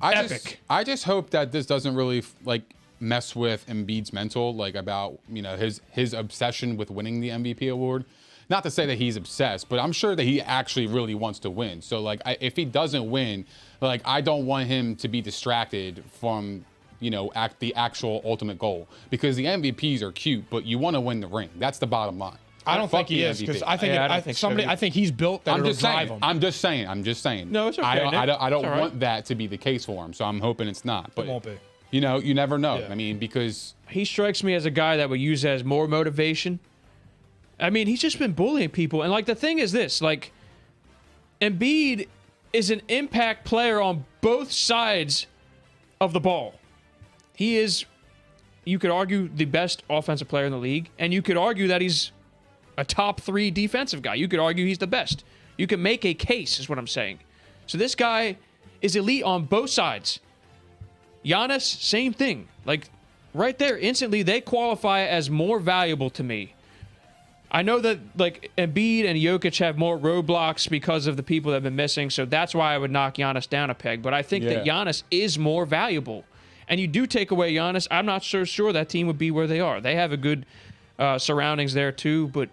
I just hope that this doesn't really mess with Embiid's mental, like about his obsession with winning the MVP award. Not to say that he's obsessed, but I'm sure that he actually really wants to win. So if he doesn't win, I don't want him to be distracted from the actual ultimate goal, because the MVPs are cute, but you want to win the ring. That's the bottom line. I don't Fuck think he the is, because MVP. I think Yeah, I don't think so either. I think he's built that I'm it'll just drive saying. him. I'm just saying. No, it's okay, I don't Nick. It's all right. want that to be the case for him. So I'm hoping it's not. But It won't be. You never know. Yeah. I mean, because He strikes me as a guy that would use as more motivation. I mean, he's just been bullying people. And, the thing is this, Embiid is an impact player on both sides of the ball. He is, you could argue, the best offensive player in the league, and you could argue that he's a top 3 defensive guy. You could argue he's the best. You can make a case, is what I'm saying. So this guy is elite on both sides. Giannis, same thing. Right there, instantly, they qualify as more valuable to me. I know that, Embiid and Jokic have more roadblocks because of the people that have been missing, so that's why I would knock Giannis down a peg. But I think that Giannis is more valuable. And you do take away Giannis, I'm not so sure that team would be where they are. They have a good surroundings there, too, but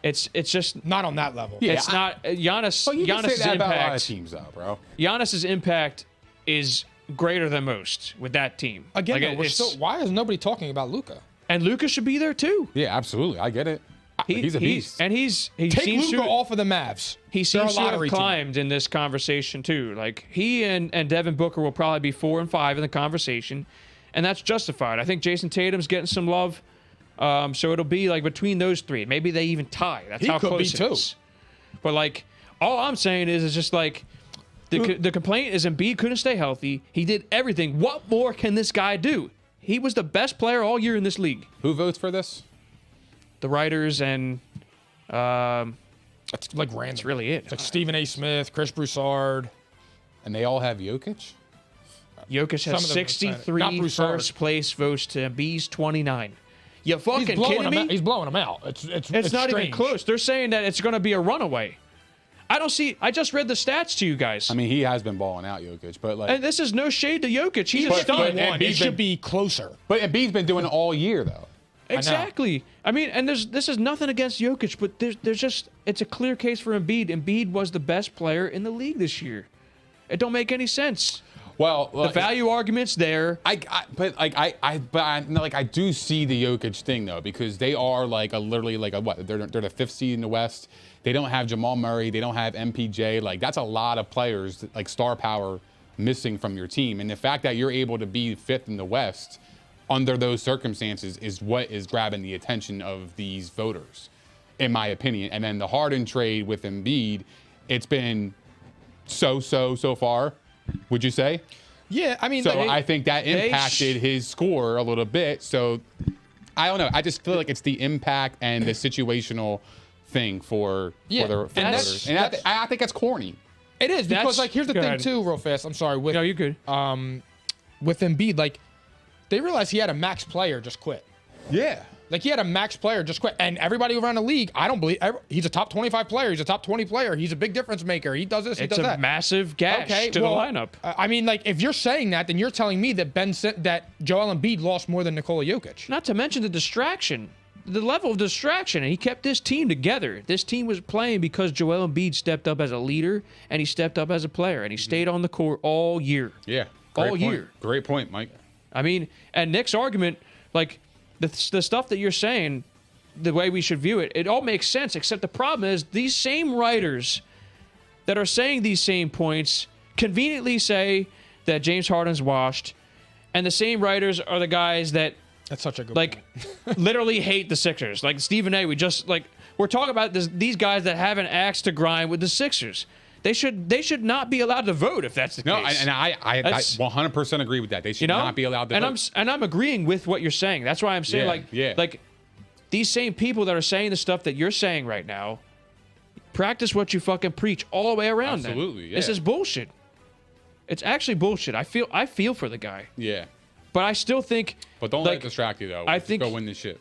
it's just Not on that level. Yeah, it's not Giannis. Well, you can say Giannis's that about a lot of impact. teams, though, bro. Giannis's impact is greater than most with that team. Again, though, it's- why is nobody talking about Luka? and Luka should be there too. Yeah, absolutely. I get it. He's a beast. And he Take seems Luka to off of the Mavs. he They're seems a to have lottery team. climbed in this conversation too. He and Devin Booker will probably be 4 and 5 in the conversation, and that's justified. I think Jason Tatum's getting some love, so it'll be between those 3. Maybe they even tie. That's He how could be, close it too. is. But all I'm saying is just the complaint is Embiid couldn't stay healthy. He did everything. What more can this guy do? He was the best player all year in this league. Who votes for this? The writers and It's random. that's really it. It's like Stephen A. Smith, Chris Broussard. And they all have Jokic? Jokic Some has of them are saying it. 63 Not Broussard. first place votes to Embiid's 29. You fucking He's blowing kidding him me? out. He's blowing him out. It's It's not even strange. close. They're saying that it's going to be a runaway. I just read the stats to you guys. I mean, he has been balling out, Jokic, but and this is no shade to Jokic. He's a But- stud. but One, it Embiid's should been- be closer. but Embiid's been doing it all year, though. Exactly. I mean, and this is nothing against Jokic, but there's just it's a clear case for Embiid. Embiid was the best player in the league this year. It don't make any sense. Well, The value argument's there. I do see the Jokic thing though, because they are literally what? They're the 5th seed in the West. They don't have Jamal Murray. They don't have MPJ. That's a lot of players, star power, missing from your team. And the fact that you're able to be 5th in the West under those circumstances is what is grabbing the attention of these voters, in my opinion. And then the Harden trade with Embiid, it's been so far. Would you say? Yeah, I mean, So I think that impacted his score a little bit. So I don't know. I just feel like it's the impact and the situational thing for the voters. And I think that's corny. it is because That's- here's the go thing ahead. too, real fast. I'm sorry. With No, you're good. with Embiid, they realized he had a max player just quit. Yeah. Like, he had a max player just quit. And everybody around the league, I don't believe, he's a top 25 player. He's a top 20 player. He's a big difference maker. He does this, he does that. It's a massive gash to the lineup. I mean, like, if you're saying that, then you're telling me that that Joel Embiid lost more than Nikola Jokic. Not to mention the distraction. The level of distraction, and he kept this team together. This team was playing because Joel Embiid stepped up as a leader, and he stepped up as a player, and he stayed on the court all year. Yeah. All year. Great point, Mike. I mean, and Nick's argument, like, the stuff that you're saying, the way we should view it, it all makes sense, except the problem is these same writers that are saying these same points conveniently say that James Harden's washed, and the same writers are the guys that That's such a good point. Literally hate the Sixers. Like Stephen A, we're talking about these guys that have an axe to grind with the Sixers. They should not be allowed to vote if that's the case. No, and I 100% agree with that. They should not be allowed to vote. I'm agreeing with what you're saying. That's why I'm saying like these same people that are saying the stuff that you're saying right now, practice what you fucking preach all the way around. Absolutely, yeah. This is bullshit. It's actually bullshit. I feel for the guy. Yeah. But I still think. But don't let it distract you though. I think go win this shit.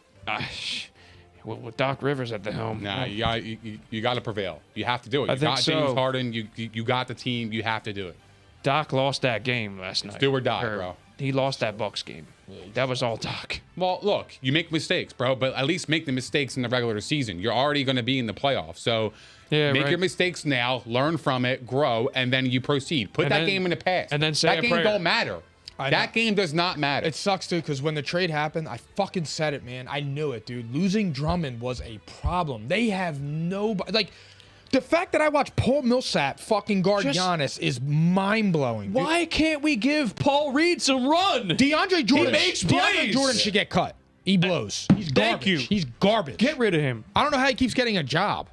With Doc Rivers at the helm. Nah, you got to prevail. You have to do it. You got James Harden. You got the team. You have to do it. Doc lost that game last night. Do or die, bro. He lost that Bucks game. That was all Doc. Well, look, you make mistakes, bro, but at least make the mistakes in the regular season. You're already going to be in the playoffs, so make your mistakes now, learn from it, grow, and then you proceed. Put that game in the past. And then say that a game prayer. Don't matter. That game does not matter. It sucks, dude, because when the trade happened, I fucking said it, man. I knew it, dude. Losing Drummond was a problem. They have nobody. Like, the fact that I watched Paul Millsap fucking guard Giannis is mind-blowing. Why can't we give Paul Reed some run? DeAndre Jordan. He makes plays. DeAndre Jordan should get cut. He blows. He's garbage. Thank you. He's garbage. Get rid of him. I don't know how he keeps getting a job.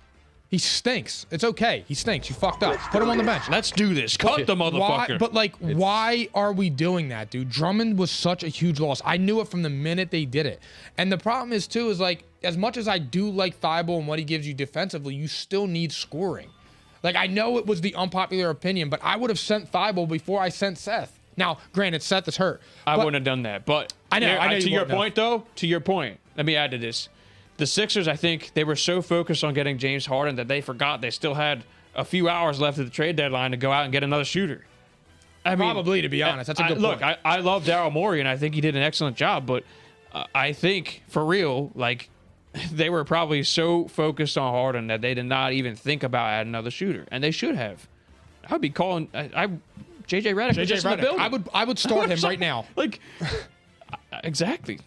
He stinks. It's okay. He stinks. You fucked up. Put him on the bench. Let's do this. Cut the motherfucker. Why are we doing that, dude? Drummond was such a huge loss. I knew it from the minute they did it. And the problem is, too, is like, as much as I do like Thibault and what he gives you defensively, you still need scoring. Like, I know it was the unpopular opinion, but I would have sent Thibault before I sent Seth. Now, granted, Seth is hurt. I wouldn't have done that. But I know. To your point, though, let me add to this. The Sixers, I think, they were so focused on getting James Harden that they forgot they still had a few hours left at the trade deadline to go out and get another shooter. Probably, to be honest. That's a good point. Look, I love Daryl Morey, and I think he did an excellent job, but I think, for real, like, they were probably so focused on Harden that they did not even think about adding another shooter, and they should have. I would be calling J.J. Redick. J.J. Redick. I would start him right now. Like, exactly.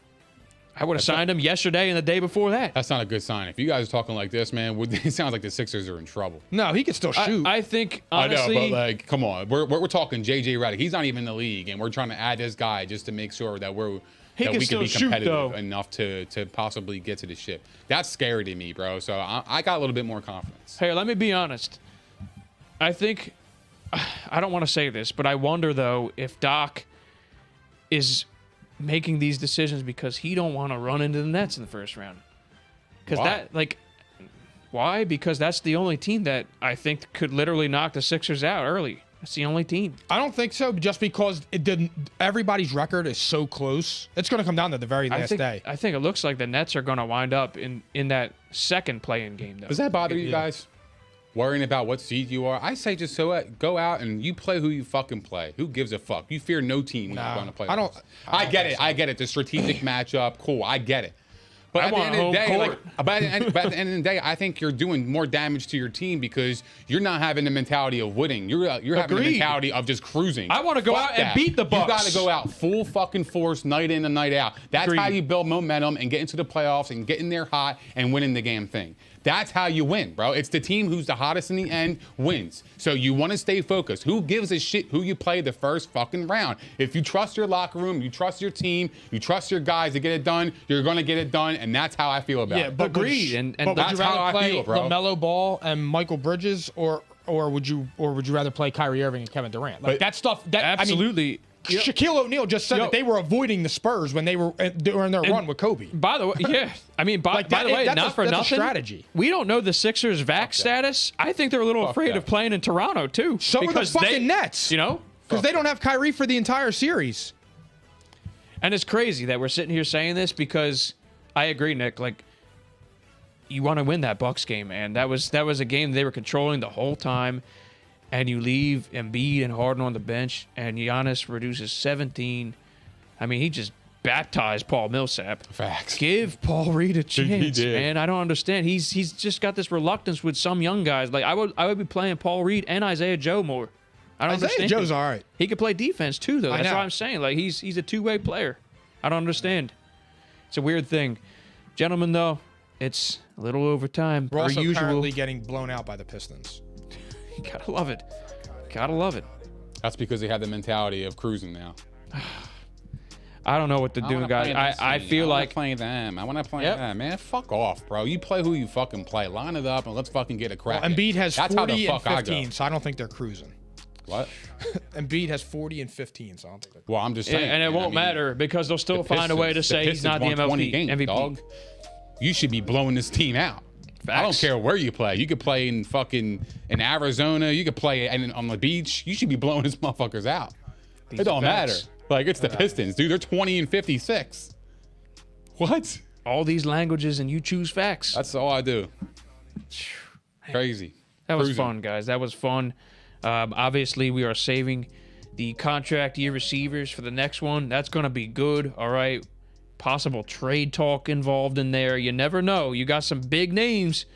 I would have signed him yesterday and the day before that. That's not a good sign. If you guys are talking like this, man, it sounds like the Sixers are in trouble. No, he could still shoot. I think, honestly... I know, but, like, come on. We're talking J.J. Redick. He's not even in the league, and we're trying to add this guy just to make sure that we can be competitive enough to possibly get to the ship. That's scary to me, bro. So I got a little bit more confidence. Hey, let me be honest. I think... I don't want to say this, but I wonder, though, if Doc is making these decisions because he don't want to run into the Nets in the first round. Because why? Because that's the only team that I think could literally knock the Sixers out early. That's the only team. I don't think so, just because everybody's record is so close. It's going to come down to the very last day. I think it looks like the Nets are going to wind up in that second play-in game, though. Does that bother you guys? Worrying about what seed you are? I say just go out and you play who you fucking play. Who gives a fuck? You fear no team when you're going to play. I get it. I get it. The strategic matchup, cool. I get it. But at the end of the day, by the end of the day, I think you're doing more damage to your team because you're not having the mentality of winning. You're having the mentality of just cruising. I want to go out and beat the Bucks. You got to go out full fucking force, night in and night out. That's how you build momentum and get into the playoffs and get in there hot and winning the damn thing. That's how you win, bro. It's the team who's the hottest in the end wins. So you want to stay focused. Who gives a shit who you play the first fucking round? If you trust your locker room, you trust your team, you trust your guys to get it done, you're going to get it done, and that's how I feel about it. Yeah, but agreed. But would you rather play LaMelo Ball and Michael Bridges, or would you rather play Kyrie Irving and Kevin Durant? Like, that stuff. Absolutely. Shaquille O'Neal just said that they were avoiding the Spurs when they were during their run with Kobe. By the way, by the way, not for nothing. Strategy. We don't know the Sixers' vax status. I think they're a little afraid of playing in Toronto too. So are the fucking Nets. You know, because they don't have Kyrie for the entire series. And it's crazy that we're sitting here saying this because I agree, Nick. Like, you want to win that Bucks game, man. That was a game they were controlling the whole time, and you leave Embiid and Harden on the bench, and Giannis reduces 17. I mean, he just baptized Paul Millsap. Facts. Give Paul Reed a chance, He did. man. I don't understand. He's just got this reluctance with some young guys. Like, I would be playing Paul Reed and Isaiah Joe more. I don't Isaiah understand. Joe's all right. He could play defense too, though. I That's know. what I'm saying. Like, he's a two-way player. I don't understand. It's a weird thing. Gentlemen, though, it's a little over time. We're also usual. currently getting blown out by the Pistons. You gotta love it. Gotta love it. That's because they have the mentality of cruising now. I don't know what to I do, wanna guys. play this I team. feel I like wanna play them. I want to play Yep. them, man. Fuck off, bro. You play who you fucking play. Line it up and let's fucking get a crack. Embiid has That's how the 40 and fuck I go. 15, so I don't think they're cruising. What? Embiid has 40 and 15, so I don't think they're cruising. Well, I'm just saying. and it man. won't I mean, matter because they'll still the find a way to Pistons- say he's Pistons not the won 20 MVP. games, MVP. dog. You should be blowing this team out. I don't Facts. care where you play. You could play in Arizona. You could play on the beach. You should be blowing these motherfuckers out. These It don't are matter. facts. Like, it's the Pistons, dude. They're 20 and 56. What? All these languages and you choose facts. That's all I do. Crazy. That was Cruising. fun, guys. That was fun. Obviously, we are saving the contract year receivers for the next one. That's going to be good. All right. Possible trade talk involved in there. You never know. You got some big names.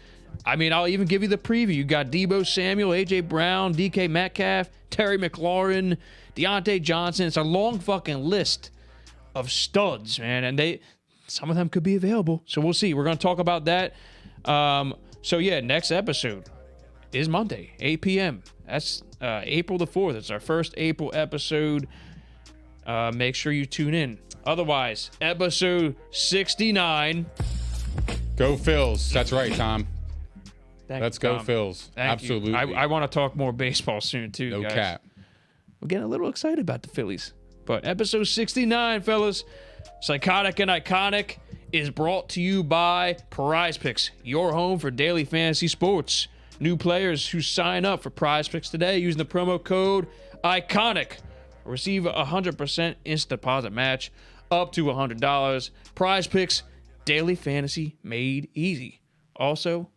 I mean, I'll even give you the preview. You got Deebo Samuel, A.J. Brown, D.K. Metcalf, Terry McLaurin, Deontay Johnson. It's a long fucking list of studs, man. And some of them could be available. So we'll see. We're going to talk about that. So, yeah, next episode is Monday, 8 p.m. That's April the 4th. It's our first April episode. Make sure you tune in. Otherwise, episode 69. Go Phils. That's right, Tom. Thank Let's you, go Tom. Phils. Thank you. Absolutely. I want to talk more baseball soon, too, No guys. cap. We're getting a little excited about the Phillies. But episode 69, fellas, Psychotic and Iconic is brought to you by Prize Picks, your home for daily fantasy sports. New players who sign up for Prize Picks today using the promo code ICONIC will receive a 100% instant deposit match up to $100. Prize Picks, daily fantasy made easy. Also,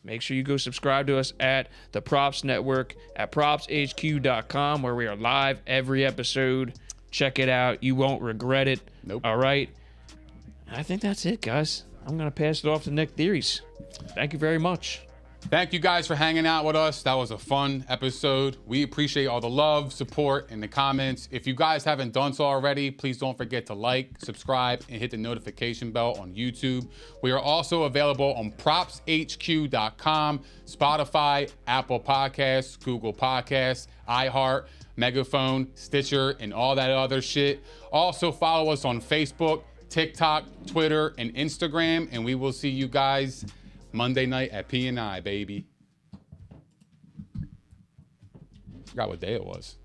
make sure you go subscribe to us at the Props Network at propshq.com, where we are live every episode. Check it out. You won't regret it. Nope. All right. I think that's it, guys. I'm going to pass it off to Nick Theories. Thank you very much. Thank you guys for hanging out with us. That was a fun episode. We appreciate all the love, support, and the comments. If you guys haven't done so already, please don't forget to like, subscribe, and hit the notification bell on YouTube. We are also available on propshq.com, Spotify, Apple Podcasts, Google Podcasts, iHeart, Megaphone, Stitcher, and all that other shit. Also follow us on Facebook, TikTok, Twitter, and Instagram, and we will see you guys Monday night at P&I, baby. Forgot what day it was.